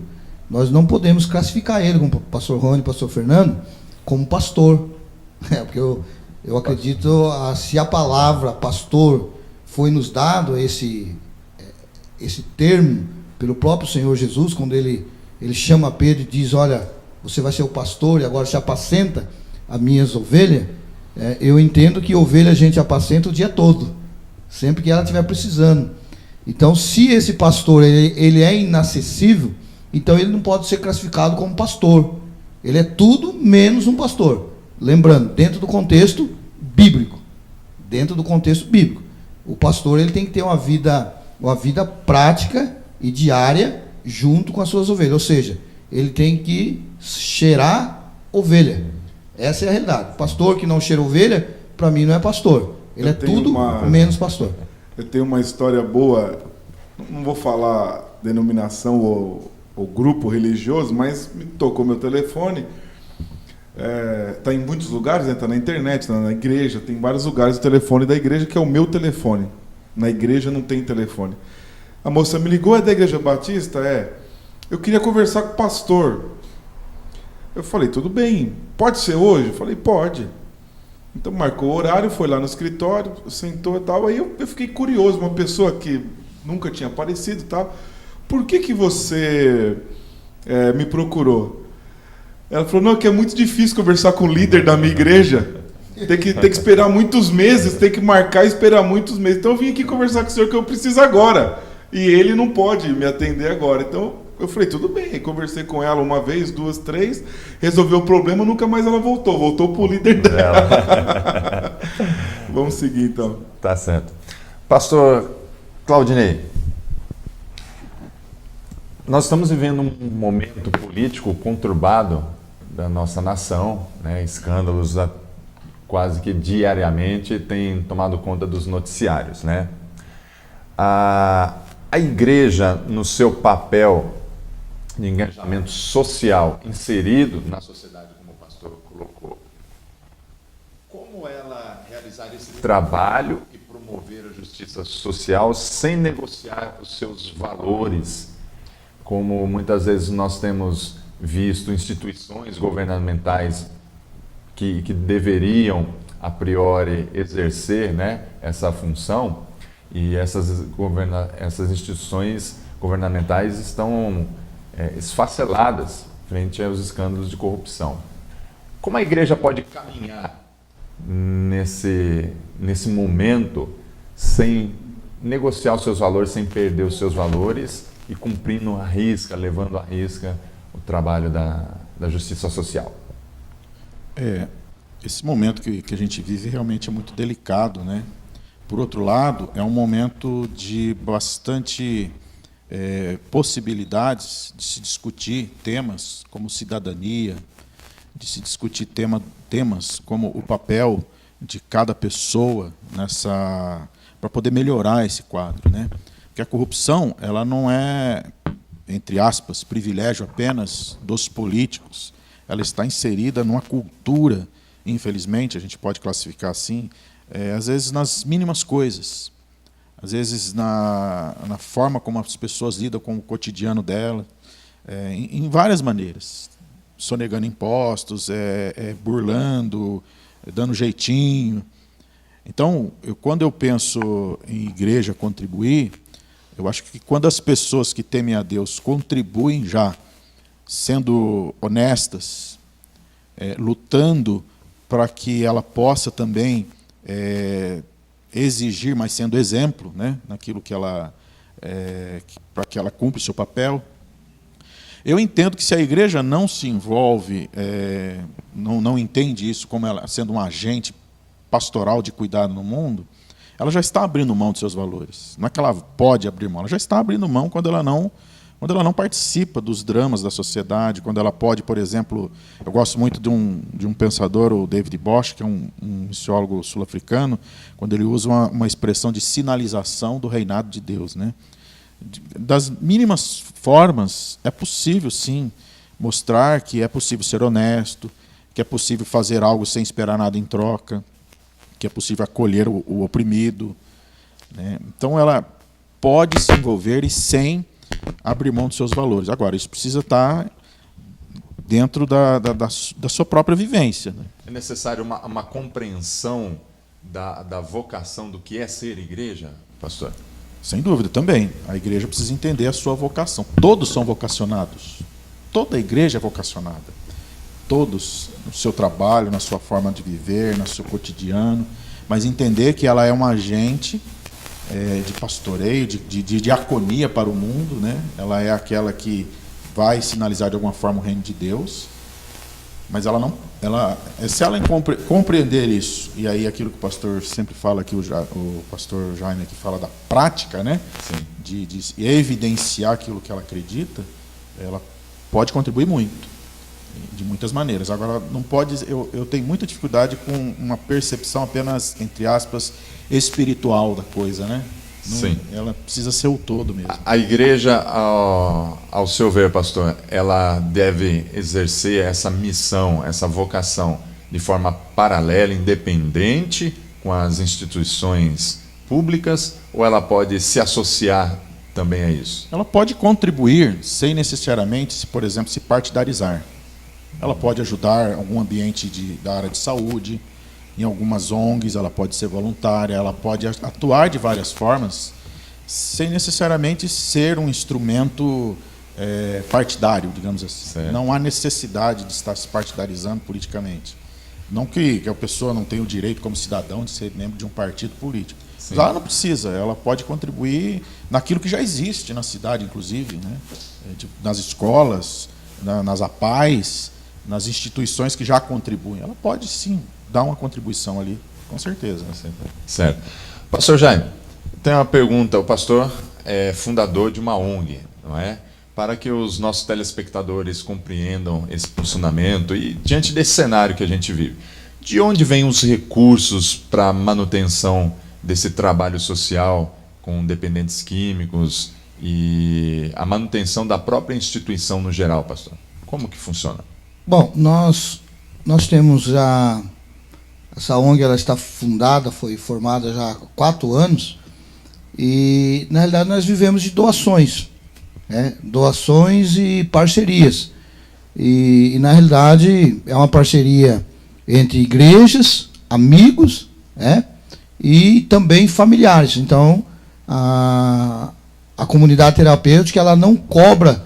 nós não podemos classificar ele, como o pastor Rony, pastor Fernando, como pastor. Porque eu acredito, se a palavra pastor foi nos dado esse termo pelo próprio Senhor Jesus, quando ele chama Pedro e diz, olha, você vai ser o pastor e agora se apacenta as minhas ovelhas. Eu entendo que ovelha a gente apacenta o dia todo, sempre que ela estiver precisando. Então, se esse pastor ele é inacessível, então ele não pode ser classificado como pastor. Ele é tudo menos um pastor. Lembrando, dentro do contexto bíblico. Dentro do contexto bíblico. O pastor ele tem que ter uma vida prática e diária junto com as suas ovelhas. Ou seja, ele tem que cheirar ovelha. Essa é a realidade. Pastor que não cheira ovelha, para mim não é pastor. Ele é tudo menos pastor. Eu tenho uma história boa, não vou falar denominação ou grupo religioso, mas me tocou meu telefone. Está em muitos lugares, está na internet, está na igreja, tem vários lugares o telefone da igreja, que é o meu telefone. Na igreja não tem telefone. A moça me ligou, é da Igreja Batista? Eu queria conversar com o pastor. Eu falei, tudo bem, pode ser hoje? Eu falei, pode. Então marcou o horário, foi lá no escritório, sentou e tal. Aí eu fiquei curioso, uma pessoa que nunca tinha aparecido e tal. Por que você me procurou? Ela falou, não, que é muito difícil conversar com o líder da minha igreja. Tem que esperar muitos meses, tem que marcar e esperar muitos meses. Então eu vim aqui conversar com o senhor que eu preciso agora. E ele não pode me atender agora. Então eu falei, tudo bem. Conversei com ela uma vez, duas, três, resolveu o problema, nunca mais ela voltou. Voltou pro líder dela. Vamos seguir então. Tá certo. Pastor Claudinei, nós estamos vivendo um momento político conturbado da nossa nação, né? Escândalos quase que diariamente têm tomado conta dos noticiários, né? A igreja, no seu papel de engajamento social inserido na sociedade, como o pastor colocou, como ela realizar esse trabalho e promover a justiça social sem negociar os seus valores, como muitas vezes nós temos visto instituições governamentais que deveriam, a priori, exercer, né, essa função, e essas instituições governamentais estão esfaceladas frente aos escândalos de corrupção. Como a igreja pode caminhar nesse momento sem negociar os seus valores, sem perder os seus valores e cumprindo à risca, levando à risca o trabalho da justiça social? Esse momento que a gente vive realmente é muito delicado, né? Por outro lado, é um momento de bastante possibilidades de se discutir temas como cidadania, de se discutir temas como o papel de cada pessoa para poder melhorar esse quadro, né? Porque a corrupção, ela não é, entre aspas, privilégio apenas dos políticos. Ela está inserida numa cultura, infelizmente, a gente pode classificar assim, às vezes nas mínimas coisas, às vezes na forma como as pessoas lidam com o cotidiano dela, em várias maneiras, sonegando impostos, burlando, dando jeitinho. Então, quando eu penso em igreja contribuir, eu acho que quando as pessoas que temem a Deus contribuem já, sendo honestas, lutando para que ela possa também exigir, mas sendo exemplo, né, naquilo que ela para que ela cumpra o seu papel. Eu entendo que se a igreja não se envolve, não entende isso como ela sendo um agente pastoral de cuidado no mundo, ela já está abrindo mão dos seus valores. Não é que ela pode abrir mão, ela já está abrindo mão quando ela não participa dos dramas da sociedade, quando ela pode, por exemplo, eu gosto muito de um pensador, o David Bosch, que é um missiólogo sul-africano, quando ele usa uma expressão de sinalização do reinado de Deus, né? Das mínimas formas, é possível, sim, mostrar que é possível ser honesto, que é possível fazer algo sem esperar nada em troca, que é possível acolher o oprimido, né? Então, ela pode se envolver e sem abrir mão dos seus valores. Agora, isso precisa estar dentro da sua própria vivência, né? É necessário uma compreensão da vocação do que é ser igreja, pastor? Sem dúvida, também. A igreja precisa entender a sua vocação. Todos são vocacionados. Toda a igreja é vocacionada. Todos, no seu trabalho, na sua forma de viver, no seu cotidiano, mas entender que ela é um agente de pastoreio, de diaconia para o mundo, né? Ela é aquela que vai sinalizar de alguma forma o reino de Deus, mas se ela compreender isso, e aí aquilo que o pastor sempre fala aqui, o pastor Jaime aqui fala da prática, né? Sim. De evidenciar aquilo que ela acredita, ela pode contribuir muito, de muitas maneiras. Agora, não pode. Eu tenho muita dificuldade com uma percepção apenas, entre aspas, espiritual da coisa, né? Sim. Ela precisa ser o todo mesmo. A igreja, ao seu ver, pastor, ela deve exercer essa missão, essa vocação de forma paralela, independente com as instituições públicas, ou ela pode se associar também a isso? Ela pode contribuir sem necessariamente, por exemplo, se partidarizar. Ela pode ajudar algum ambiente da área de saúde, em algumas ONGs, ela pode ser voluntária, ela pode atuar de várias formas, sem necessariamente ser um instrumento partidário, digamos assim. Certo. Não há necessidade de estar se partidarizando politicamente. Não que a pessoa não tenha o direito, como cidadão, de ser membro de um partido político. Sim. Mas ela não precisa, ela pode contribuir naquilo que já existe na cidade, inclusive, né? Nas escolas, nas APAES, nas instituições que já contribuem. Ela pode, sim, dar uma contribuição ali, com certeza. Certo. Pastor Jaime, tem uma pergunta. O pastor é fundador de uma ONG, não é? Para que os nossos telespectadores compreendam esse funcionamento e diante desse cenário que a gente vive, de onde vêm os recursos para a manutenção desse trabalho social com dependentes químicos e a manutenção da própria instituição no geral, pastor? Como que funciona? Bom, nós temos já... Essa ONG ela está fundada, foi formada já há 4 anos, e, na realidade, nós vivemos de doações, né? Doações e parcerias. E, na realidade, é uma parceria entre igrejas, amigos, né? E também familiares. Então, a comunidade terapêutica ela não cobra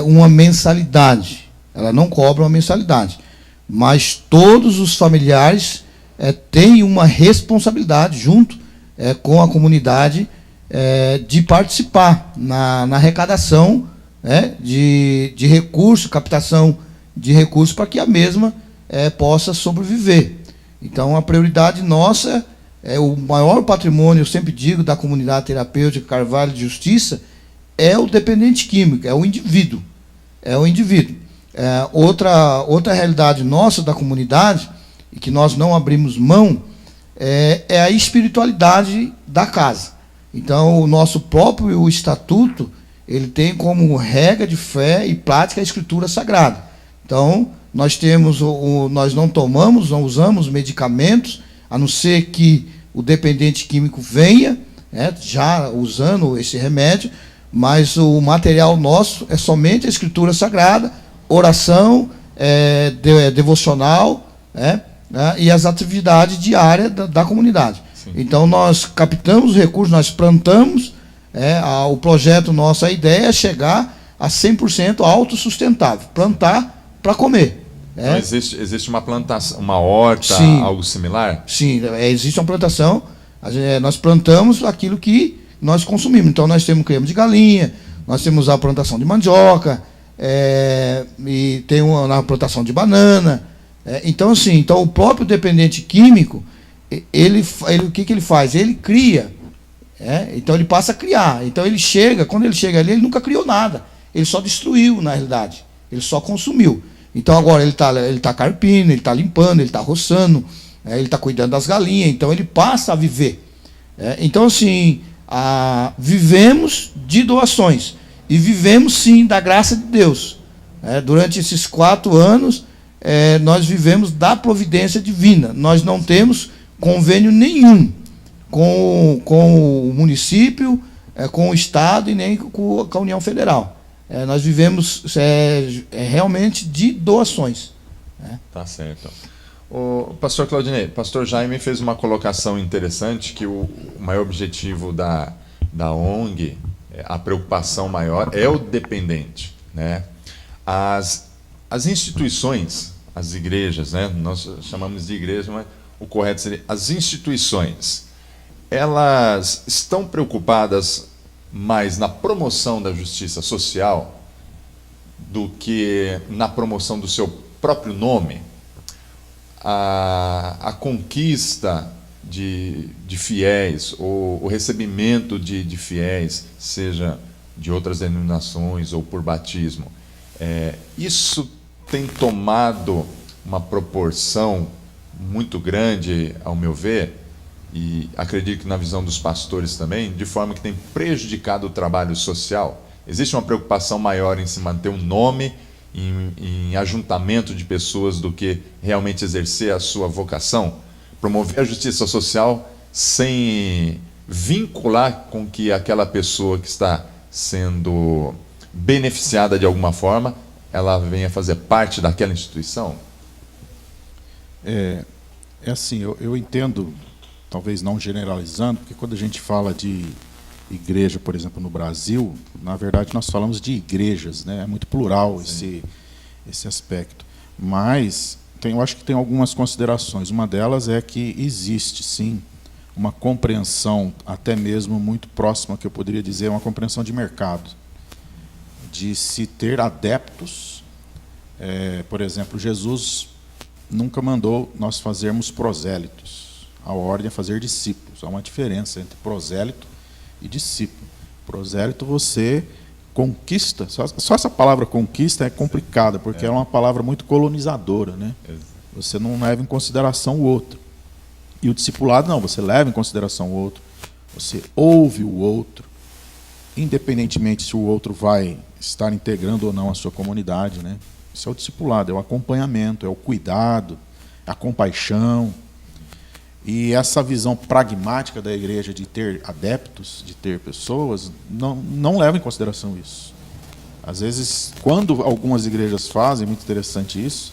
uma mensalidade. Ela não cobra uma mensalidade. Mas todos os familiares têm uma responsabilidade junto com a comunidade de participar na arrecadação de recursos, captação de recursos para que a mesma possa sobreviver. Então, a prioridade nossa o maior patrimônio, eu sempre digo, da comunidade terapêutica Carvalho de Justiça é o dependente químico, é o indivíduo. É o indivíduo. Outra realidade nossa da comunidade, e que nós não abrimos mão, é a espiritualidade da casa. Então, o nosso próprio estatuto, ele tem como regra de fé e prática a escritura sagrada. Então, nós não usamos medicamentos, a não ser que o dependente químico venha, já usando esse remédio, mas o material nosso é somente a escritura sagrada, oração, devocional, e as atividades diárias da comunidade. Sim. Então, nós captamos recursos, nós plantamos, o projeto nosso, a ideia é chegar a 100% autossustentável, plantar para comer. Então, existe uma plantação, uma horta, sim, algo similar? Sim, existe uma plantação. Nós plantamos aquilo que nós consumimos. Então, nós temos creme de galinha, nós temos a plantação de mandioca, e tem uma plantação de banana. Então, assim, o próprio dependente químico, o que ele faz? Ele cria. Então, ele passa a criar. Então, quando ele chega ali, ele nunca criou nada. Ele só destruiu, na realidade. Ele só consumiu. Então, agora ele tá carpindo, ele está limpando, ele está roçando, ele está cuidando das galinhas, então ele passa a viver. Então, assim, vivemos de doações e vivemos, sim, da graça de Deus. Durante esses 4 anos, nós vivemos da providência divina. Nós não temos convênio nenhum com o município, com o Estado e nem com a União Federal. Nós vivemos realmente de doações. Tá certo. O pastor Claudinei, pastor Jaime fez uma colocação interessante, que o maior objetivo da ONG, a preocupação maior, é o dependente, né? As instituições, as igrejas, né? Nós chamamos de igreja, mas o correto seria as instituições, elas estão preocupadas mais na promoção da justiça social do que na promoção do seu próprio nome. A conquista de fiéis, ou o recebimento de fiéis, seja de outras denominações ou por batismo, isso tem tomado uma proporção muito grande, ao meu ver, e acredito que na visão dos pastores também, de forma que tem prejudicado o trabalho social. Existe uma preocupação maior em se manter um nome, em ajuntamento de pessoas, do que realmente exercer a sua vocação, promover a justiça social sem vincular com que aquela pessoa que está sendo beneficiada de alguma forma, ela venha fazer parte daquela instituição? É assim, eu entendo, talvez não generalizando, porque quando a gente fala de igreja, por exemplo, no Brasil, na verdade nós falamos de igrejas, né? É muito plural esse aspecto. Mas eu acho que tem algumas considerações. Uma delas é que existe, sim, uma compreensão, até mesmo muito próxima, que eu poderia dizer, uma compreensão de mercado, de se ter adeptos. Por exemplo, Jesus nunca mandou nós fazermos prosélitos. A ordem é fazer discípulos. Há uma diferença entre prosélito e discípulo. Prosélito, você conquista. Só essa palavra conquista é complicada, porque é uma palavra muito colonizadora, né? Você não leva em consideração o outro. E o discipulado, não, você leva em consideração o outro. Você ouve o outro, independentemente se o outro vai estar integrando ou não a sua comunidade, né? Isso é o discipulado, é o acompanhamento, é o cuidado, é a compaixão. E essa visão pragmática da igreja de ter adeptos, de ter pessoas, não leva em consideração isso. Às vezes, quando algumas igrejas fazem, muito interessante isso,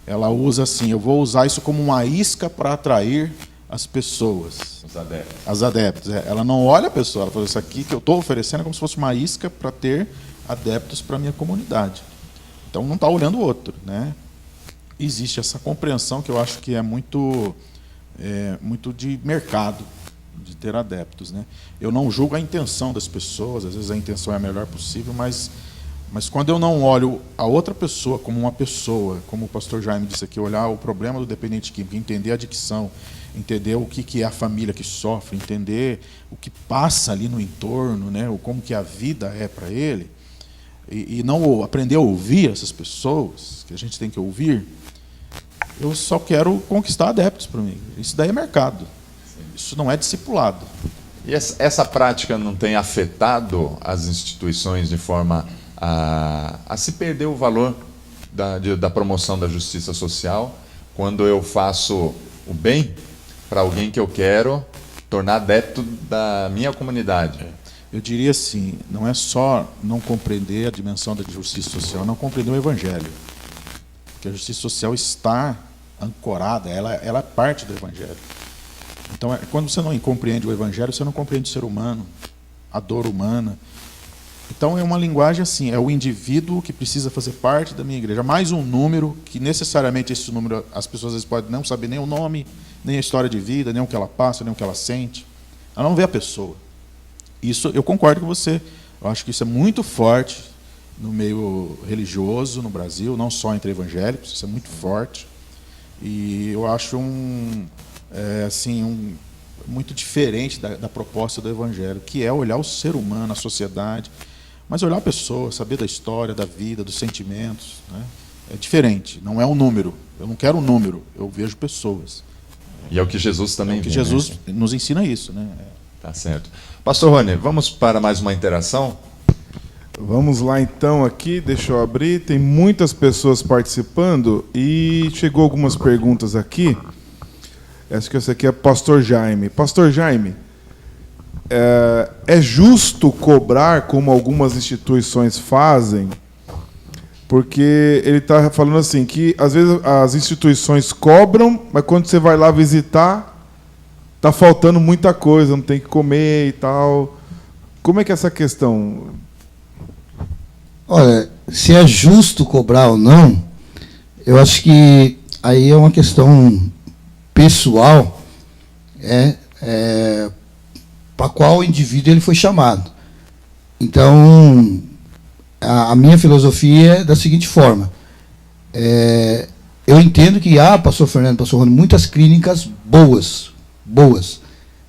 ela usa assim, eu vou usar isso como uma isca para atrair as pessoas. Os adeptos. As adeptos. Ela não olha a pessoa, ela fala, isso aqui que eu estou oferecendo é como se fosse uma isca para ter adeptos para a minha comunidade. Então não está olhando o outro, né? Existe essa compreensão que eu acho que é muito de mercado, de ter adeptos, né? Eu não julgo a intenção das pessoas, às vezes a intenção é a melhor possível, mas quando eu não olho a outra pessoa como uma pessoa, como o pastor Jaime disse aqui, olhar o problema do dependente químico, entender a adicção, entender o que é a família que sofre, entender o que passa ali no entorno, né? Como que a vida é para ele, e não aprender a ouvir essas pessoas, que a gente tem que ouvir, eu só quero conquistar adeptos para mim. Isso daí é mercado. Isso não é discipulado. E essa prática não tem afetado as instituições de forma a se perder o valor da promoção da justiça social, quando eu faço o bem para alguém que eu quero tornar adepto da minha comunidade? Eu diria assim, não é só não compreender a dimensão da justiça social, não compreender o Evangelho. Porque a justiça social está ancorada, ela é parte do Evangelho. Então, quando você não compreende o Evangelho, você não compreende o ser humano, a dor humana. Então, é uma linguagem assim, é o indivíduo que precisa fazer parte da minha igreja. Mais um número, que necessariamente esse número, as pessoas às vezes podem não saber nem o nome, nem a história de vida, nem o que ela passa, nem o que ela sente. Ela não vê a pessoa. Isso, eu concordo com você. Eu acho que isso é muito forte no meio religioso no Brasil, não só entre evangélicos, isso é muito forte. E eu acho muito diferente da proposta do Evangelho, que é olhar o ser humano, a sociedade, mas olhar a pessoa, saber da história, da vida, dos sentimentos, né? É diferente, não é um número. Eu não quero um número, eu vejo pessoas. E é o que Jesus também que vê, Jesus né? nos ensina isso, né? Tá certo. Pastor Rony, vamos para mais uma interação? Vamos lá então aqui, deixa eu abrir. Tem muitas pessoas participando e chegou algumas perguntas aqui. Acho que essa aqui é Pastor Jaime. Pastor Jaime, é justo cobrar como algumas instituições fazem? Porque ele está falando assim, que às vezes as instituições cobram, mas quando você vai lá visitar, está faltando muita coisa, não tem que comer e tal. Como é que é essa questão? Olha, se é justo cobrar ou não, eu acho que aí é uma questão pessoal, para qual indivíduo ele foi chamado. Então, a minha filosofia é da seguinte forma. Eu entendo que há, pastor Fernando, pastor Rony, muitas clínicas boas.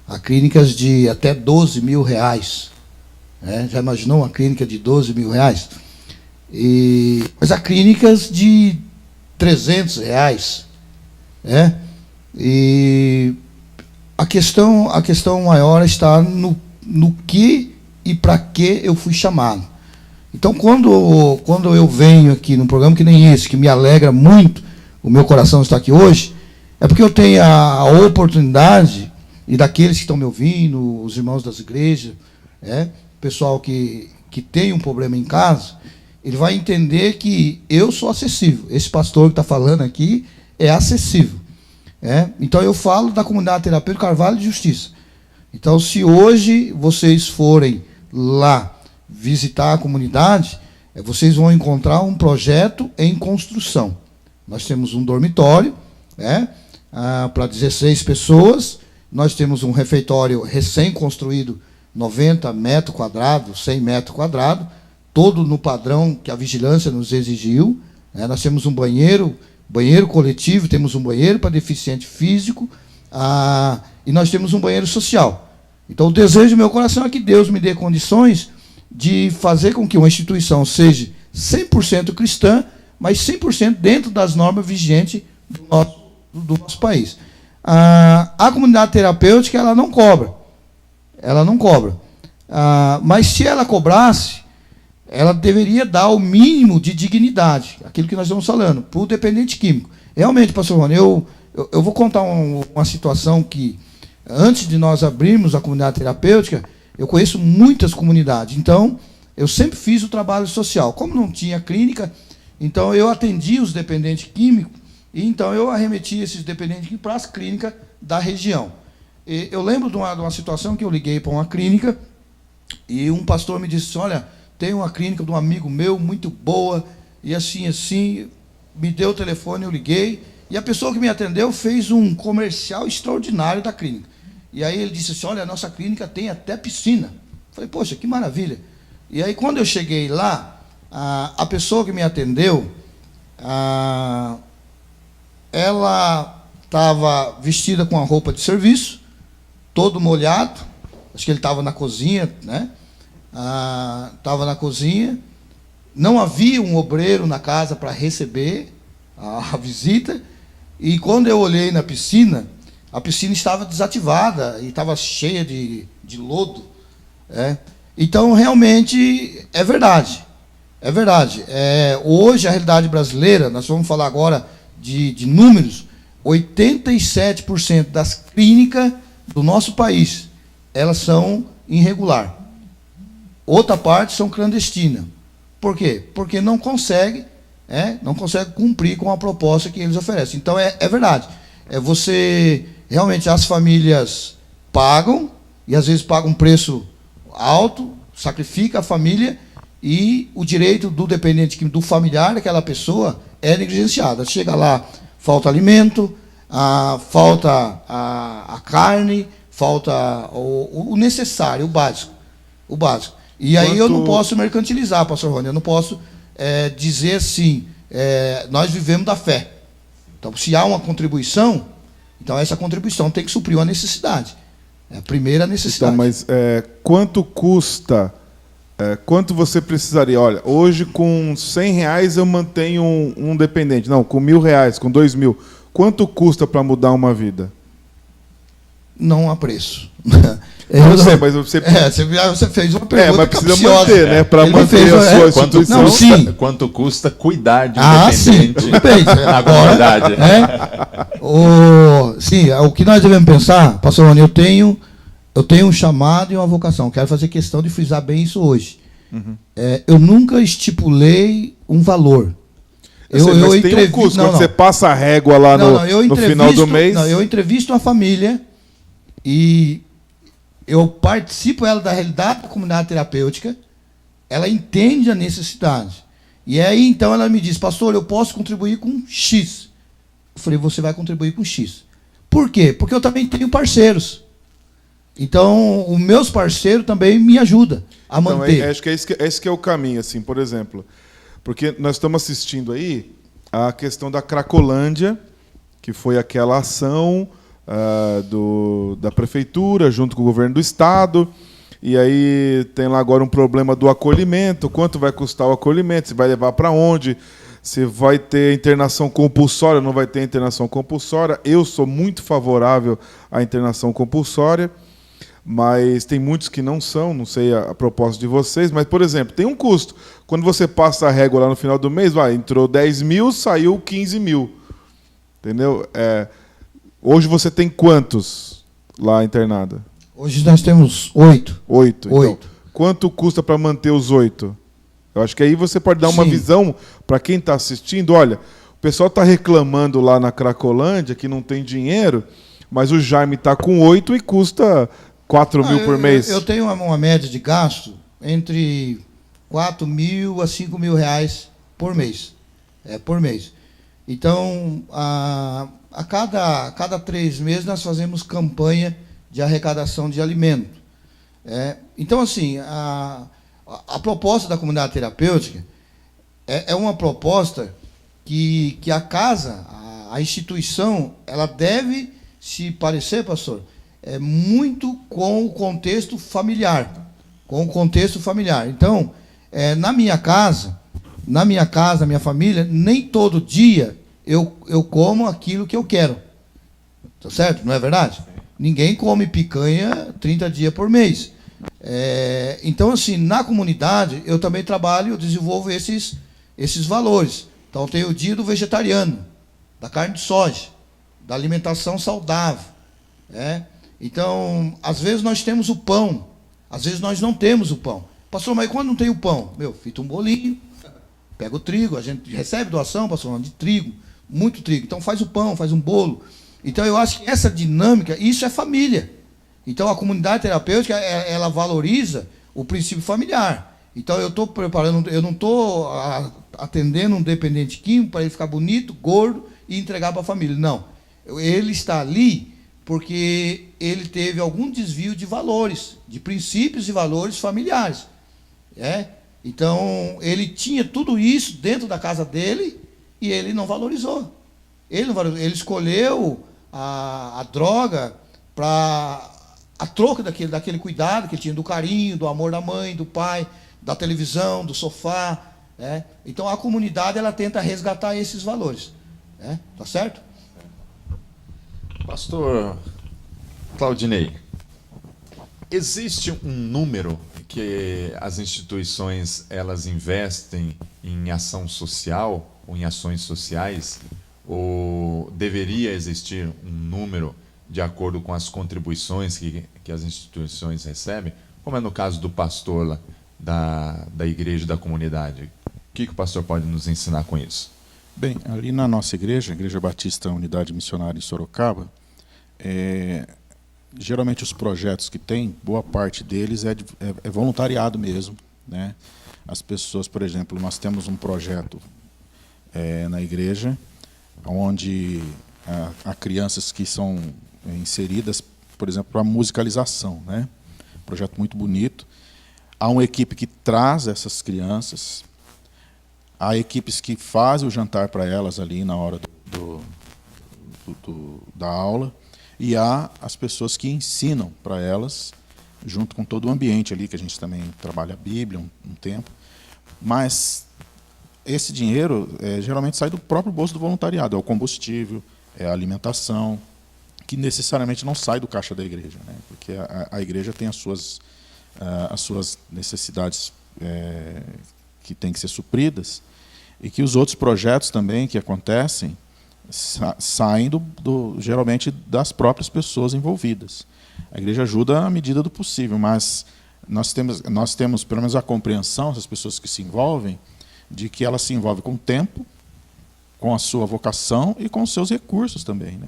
Há clínicas de até 12 mil reais. Já imaginou uma clínica de 12 mil reais? Mas há clínicas de 300 reais. E a questão maior está no que e para que eu fui chamado. Então, quando eu venho aqui num programa que nem esse, que me alegra muito, o meu coração está aqui hoje, é porque eu tenho a oportunidade, e daqueles que estão me ouvindo, os irmãos das igrejas, pessoal que tem um problema em casa, ele vai entender que eu sou acessível. Esse pastor que está falando aqui é acessível. Então, eu falo da comunidade terapêutica Carvalho de Justiça. Então, se hoje vocês forem lá visitar a comunidade, vocês vão encontrar um projeto em construção. Nós temos um dormitório, né, para 16 pessoas. Nós temos um refeitório recém-construído, 90 metros quadrados, 100 metros quadrados, todo no padrão que a vigilância nos exigiu. Né? Nós temos um banheiro coletivo, temos um banheiro para deficiente físico, e nós temos um banheiro social. Então, o desejo do meu coração é que Deus me dê condições de fazer com que uma instituição seja 100% cristã, mas 100% dentro das normas vigentes do nosso país. A comunidade terapêutica, ela não cobra. Ela não cobra. Mas se ela cobrasse, ela deveria dar o mínimo de dignidade, aquilo que nós estamos falando, para o dependente químico. Realmente, pastor Rony, eu vou contar uma situação que, antes de nós abrirmos a comunidade terapêutica, eu conheço muitas comunidades. Então, eu sempre fiz o trabalho social. Como não tinha clínica, então eu atendia os dependentes químicos, e então eu arremetia esses dependentes químicos para as clínicas da região. E eu lembro de uma situação que eu liguei para uma clínica, e um pastor me disse, olha, tem uma clínica de um amigo meu, muito boa, e assim, me deu o telefone, eu liguei, e a pessoa que me atendeu fez um comercial extraordinário da clínica. E aí ele disse assim, olha, a nossa clínica tem até piscina. Falei, poxa, que maravilha. E aí, quando eu cheguei lá, a pessoa que me atendeu, ela estava vestida com a roupa de serviço, todo molhado, acho que ele estava na cozinha, né? Estava na cozinha, não havia um obreiro na casa para receber a visita, e quando eu olhei na piscina, a piscina estava desativada e estava cheia de lodo. Então, realmente, é verdade. É verdade. Hoje, a realidade brasileira, nós vamos falar agora de números, 87% das clínicas do nosso país, elas são irregulares. Outra parte são clandestinas. Por quê? Porque não consegue cumprir com a proposta que eles oferecem. Então, é verdade. Realmente, as famílias pagam, e às vezes pagam um preço alto, sacrifica a família, e o direito do dependente, do familiar daquela pessoa, é negligenciado. Chega lá, falta alimento, falta a carne, falta o necessário, o básico. E aí eu não posso mercantilizar, pastor Rony, eu não posso dizer assim, nós vivemos da fé. Então, se há uma contribuição, então essa contribuição tem que suprir uma necessidade. É a primeira necessidade. Então, mas quanto custa, quanto você precisaria? Olha, hoje com R$100 eu mantenho um dependente. Não, com R$1.000, com R$2.000. Quanto custa para mudar uma vida? Não há preço. Eu sei, mas você fez uma pergunta mas precisa capciosa. manter, né? Para manter a sua instituição. Quanto custa cuidar de um dependente? dependente? Tudo bem. Na comunidade. O que nós devemos pensar, pastor Rony, eu tenho um chamado e uma vocação. Quero fazer questão de frisar bem isso hoje. Uhum. Eu nunca estipulei um valor. Mas tem um custo. Quando você passa a régua lá no final do mês... eu entrevisto uma família e eu participo da realidade da comunidade terapêutica, ela entende a necessidade. E aí, então, ela me diz, pastor, eu posso contribuir com X. Eu falei, você vai contribuir com X. Por quê? Porque eu também tenho parceiros. Então, os meus parceiros também me ajudam a manter. Acho que esse que é o caminho, assim, por exemplo. Porque nós estamos assistindo aí a questão da Cracolândia, que foi aquela ação da prefeitura junto com o governo do estado, e aí tem lá agora um problema do acolhimento, quanto vai custar o acolhimento, se vai levar para onde, se vai ter internação compulsória, não vai ter internação compulsória. Eu sou muito favorável à internação compulsória, mas tem muitos que não são, não sei a proposta de vocês, mas, por exemplo, tem um custo. Quando você passa a régua lá no final do mês, entrou 10.000, saiu 15.000. Entendeu? Hoje você tem quantos lá internada? Hoje nós temos 8. 8. Então, quanto custa para manter os 8? Eu acho que aí você pode dar uma visão para quem está assistindo. Olha, o pessoal está reclamando lá na Cracolândia que não tem dinheiro, mas o Jaime está com 8 e custa 4.000 por mês. Eu tenho uma média de gasto entre 4.000 a 5.000 reais por mês. Por mês. Então, a cada 3 meses nós fazemos campanha de arrecadação de alimento. Então, assim, a proposta da comunidade terapêutica é uma proposta que a casa, a instituição, ela deve se parecer, pastor, muito com o contexto familiar. Com o contexto familiar. Então, na minha casa, na minha família, nem todo dia eu como aquilo que eu quero. Tá certo? Não é verdade? Ninguém come picanha 30 dias por mês. Então, assim, na comunidade, eu também trabalho, eu desenvolvo esses valores. Então, tem o dia do vegetariano, da carne de soja, da alimentação saudável. Então, às vezes nós temos o pão, às vezes nós não temos o pão. Pastor, mas quando não tem o pão? Frita um bolinho, pega o trigo, a gente recebe doação, pastor, de trigo, muito trigo. Então faz o pão, faz um bolo. Então eu acho que essa dinâmica, isso é família. Então a comunidade terapêutica, ela valoriza o princípio familiar. Então eu estou preparando, eu não estou atendendo um dependente químico para ele ficar bonito, gordo e entregar para a família. Não. Ele está ali porque ele teve algum desvio de valores, de princípios e valores familiares. Então, ele tinha tudo isso dentro da casa dele e ele não valorizou. Ele escolheu a droga a troco daquele cuidado que ele tinha, do carinho, do amor da mãe, do pai, da televisão, do sofá. Então, a comunidade ela tenta resgatar esses valores. Tá certo? Pastor Claudinei, existe um número que as instituições elas investem em ação social ou em ações sociais? Ou deveria existir um número de acordo com as contribuições que as instituições recebem? Como é no caso do pastor lá, da igreja da comunidade. O que o pastor pode nos ensinar com isso? Bem, ali na nossa igreja, a Igreja Batista Unidade Missionária em Sorocaba, geralmente os projetos que tem, boa parte deles é voluntariado mesmo, né? As pessoas, por exemplo, nós temos um projeto na igreja, onde há crianças que são inseridas, por exemplo, para musicalização, né? Um projeto muito bonito. Há uma equipe que traz essas crianças, há equipes que fazem o jantar para elas ali na hora da aula, e há as pessoas que ensinam para elas, junto com todo o ambiente ali, que a gente também trabalha a Bíblia um tempo. Mas esse dinheiro geralmente sai do próprio bolso do voluntariado, é o combustível, é a alimentação, que necessariamente não sai do caixa da igreja, né? Porque a igreja tem as suas necessidades que têm que ser supridas, e que os outros projetos também que acontecem saem geralmente das próprias pessoas envolvidas. A igreja ajuda à medida do possível, mas nós temos pelo menos a compreensão, essas pessoas que se envolvem, de que elas se envolvem com o tempo, com a sua vocação e com os seus recursos também, né?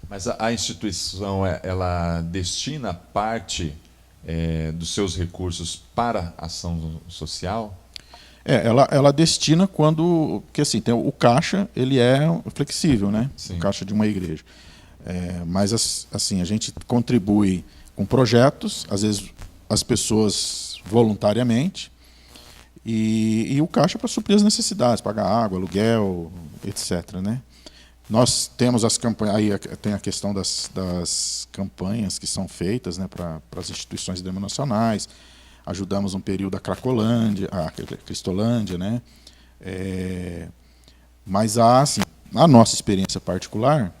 Mas a instituição, ela destina parte dos seus recursos para ação social? Ela destina quando... Porque assim, tem o caixa, ele é flexível, né? Sim. O caixa de uma igreja. Mas assim, a gente contribui com projetos, às vezes as pessoas voluntariamente, e o caixa para suprir as necessidades, pagar água, aluguel, etc., né? Nós temos as campanhas, aí tem a questão das campanhas que são feitas, né, para as instituições denominacionais. Ajudamos um período a Cracolândia, a Cristolândia, né? Mas assim, na nossa experiência particular,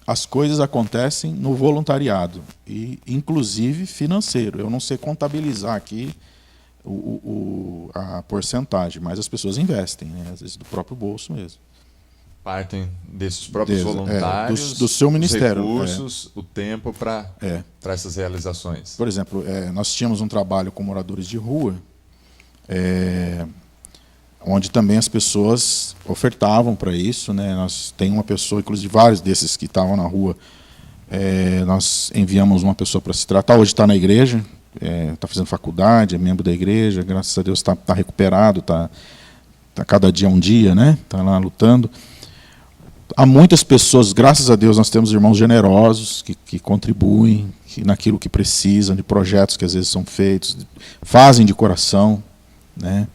as coisas acontecem no voluntariado, e inclusive financeiro. Eu não sei contabilizar aqui a porcentagem, mas as pessoas investem, né? Às vezes do próprio bolso mesmo. Partem desses próprios voluntários, do seu ministério, os recursos, o tempo para essas realizações. Por exemplo, nós tínhamos um trabalho com moradores de rua, onde também as pessoas ofertavam para isso, né? Nós tem uma pessoa, inclusive vários desses que estavam na rua, nós enviamos uma pessoa para se tratar. Hoje está na igreja, está fazendo faculdade, é membro da igreja, graças a Deus está recuperado, está cada dia um dia, né? Está lá lutando. há muitas pessoas, graças a Deus, nós temos irmãos generosos que contribuem naquilo que precisam, de projetos que às vezes são feitos, fazem de coração, né?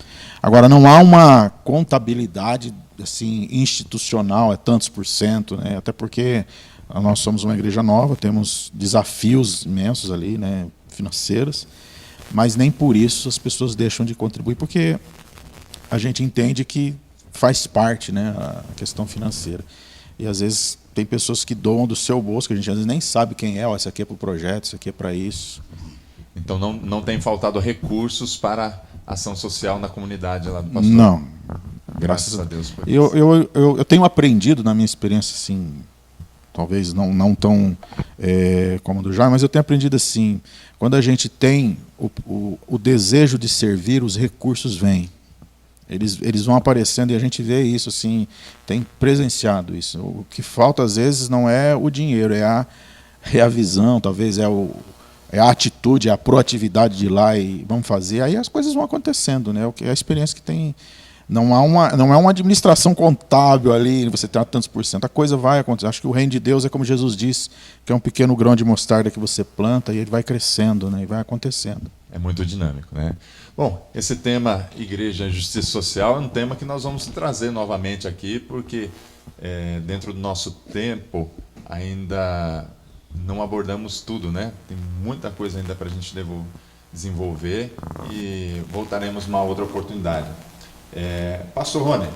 Agora, não há uma contabilidade assim, institucional, é tantos por cento, né? Até porque nós somos uma igreja nova, temos desafios imensos ali, né, financeiros, mas nem por isso as pessoas deixam de contribuir, porque a gente entende que faz parte, né, a questão financeira. E às vezes tem pessoas que doam do seu bolso, que a gente às vezes nem sabe quem é, isso aqui é para o projeto, isso aqui é para isso. Então não tem faltado recursos para ação social na comunidade lá do pastor? Não, graças a Deus. Eu tenho aprendido na minha experiência, assim, talvez não tão como do Jaime, mas eu tenho aprendido assim, quando a gente tem o desejo de servir, os recursos vêm. Eles vão aparecendo e a gente vê isso, assim, tem presenciado isso. O que falta, às vezes, não é o dinheiro, é a visão, talvez é a atitude, é a proatividade de ir lá e vamos fazer. Aí as coisas vão acontecendo, né? É a experiência que tem. Não é uma administração contábil ali, você tem tantos por cento. A coisa vai acontecer. Acho que o reino de Deus é como Jesus disse, que é um pequeno grão de mostarda que você planta e ele vai crescendo, né? E vai acontecendo. É muito dinâmico, né? Bom, esse tema Igreja e Justiça Social é um tema que nós vamos trazer novamente aqui, porque dentro do nosso tempo ainda não abordamos tudo, né? Tem muita coisa ainda para a gente desenvolver e voltaremos uma outra oportunidade. Pastor Rony,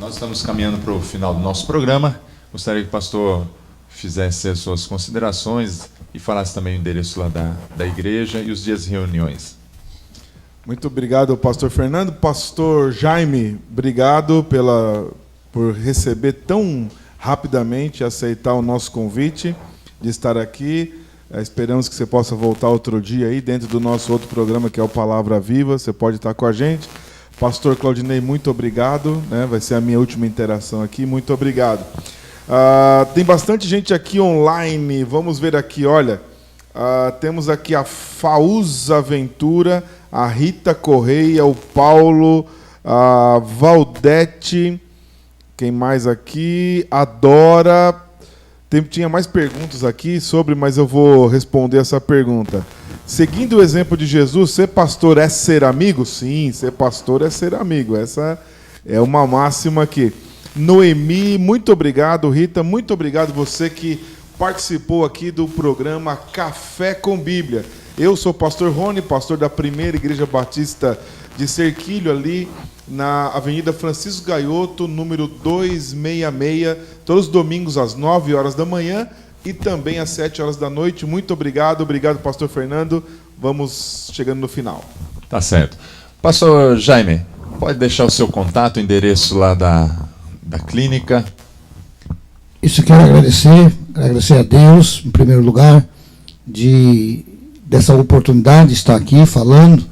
nós estamos caminhando para o final do nosso programa. Gostaria que o pastor fizesse as suas considerações e falasse também o endereço lá da igreja e os dias de reuniões. Muito obrigado, pastor Fernando. Pastor Jaime, obrigado por receber tão rapidamente e aceitar o nosso convite de estar aqui. Esperamos que você possa voltar outro dia aí dentro do nosso outro programa, que é o Palavra Viva. Você pode estar com a gente. Pastor Claudinei, muito obrigado, né? Vai ser a minha última interação aqui. Muito obrigado. Tem bastante gente aqui online. Vamos ver aqui, olha. Temos aqui a Fauza Ventura, a Rita Correia, o Paulo, a Valdete, quem mais aqui? A Dora. Tinha mais perguntas aqui mas eu vou responder essa pergunta. Seguindo o exemplo de Jesus, ser pastor é ser amigo? Sim, ser pastor é ser amigo. Essa é uma máxima aqui. Noemi, muito obrigado. Rita, muito obrigado você que participou aqui do programa Café com Bíblia. Eu sou o pastor Rony, pastor da Primeira Igreja Batista de Serquilho, ali na Avenida Francisco Gaioto, número 266, todos os domingos às 9 horas da manhã e também às 7 horas da noite. Muito obrigado, pastor Fernando. Vamos chegando no final. Tá certo. Pastor Jaime, pode deixar o seu contato, o endereço lá da clínica? Isso, quero agradecer a Deus, em primeiro lugar, dessa oportunidade de estar aqui falando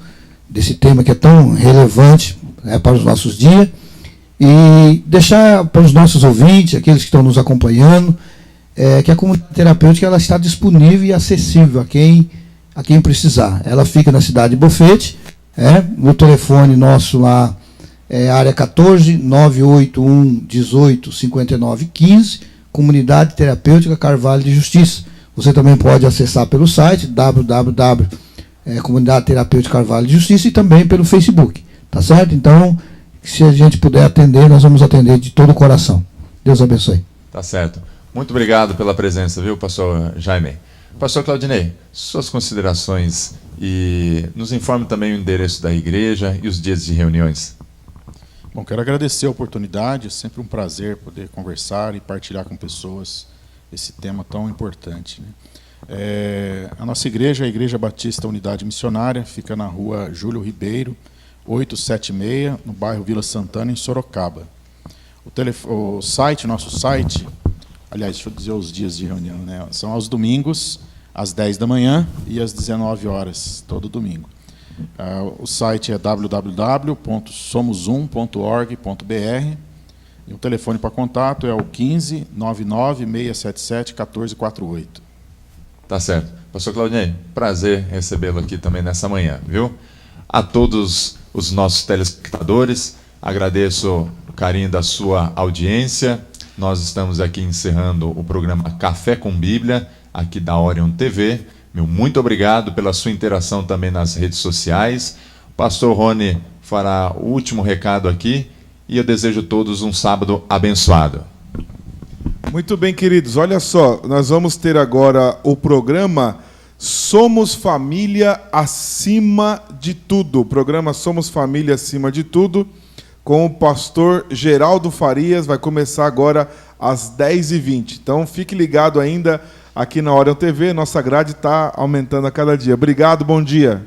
desse tema que é tão relevante, né, para os nossos dias, e deixar para os nossos ouvintes, aqueles que estão nos acompanhando, que a comunidade terapêutica ela está disponível e acessível a quem precisar. Ela fica na cidade de Bofete, o telefone nosso lá é área 14 981 18 59 15, Comunidade Terapêutica Carvalho de Justiça. Você também pode acessar pelo site Comunidade Terapêutica Carvalho de Justiça e também pelo Facebook, tá certo? Então, se a gente puder atender, nós vamos atender de todo o coração. Deus abençoe. Tá certo. Muito obrigado pela presença, viu, pastor Jaime? Pastor Claudinei, suas considerações e nos informe também o endereço da igreja e os dias de reuniões. Bom, quero agradecer a oportunidade, é sempre um prazer poder conversar e partilhar com pessoas esse tema tão importante, né? A nossa igreja, a Igreja Batista Unidade Missionária, fica na rua Júlio Ribeiro, 876, no bairro Vila Santana, em Sorocaba. Nosso site, aliás, deixa eu dizer os dias de reunião, né? São aos domingos, às 10 da manhã e às 19 horas, todo domingo. O site é www.somosum.org.br e o telefone para contato é o 15 99 677 1448. Tá certo. Pastor Claudinei, prazer recebê-lo aqui também nessa manhã, viu? A todos os nossos telespectadores, agradeço o carinho da sua audiência. Nós estamos aqui encerrando o programa Café com Bíblia, aqui da Orion TV. Meu muito obrigado pela sua interação também nas redes sociais. O pastor Rony fará o último recado aqui e eu desejo a todos um sábado abençoado. Muito bem, queridos. Olha só, nós vamos ter agora o programa Somos Família Acima de Tudo. O programa Somos Família Acima de Tudo, com o pastor Geraldo Farias. Vai começar agora às 10h20. Então fique ligado ainda aqui na Orion TV. Nossa grade está aumentando a cada dia. Obrigado, bom dia.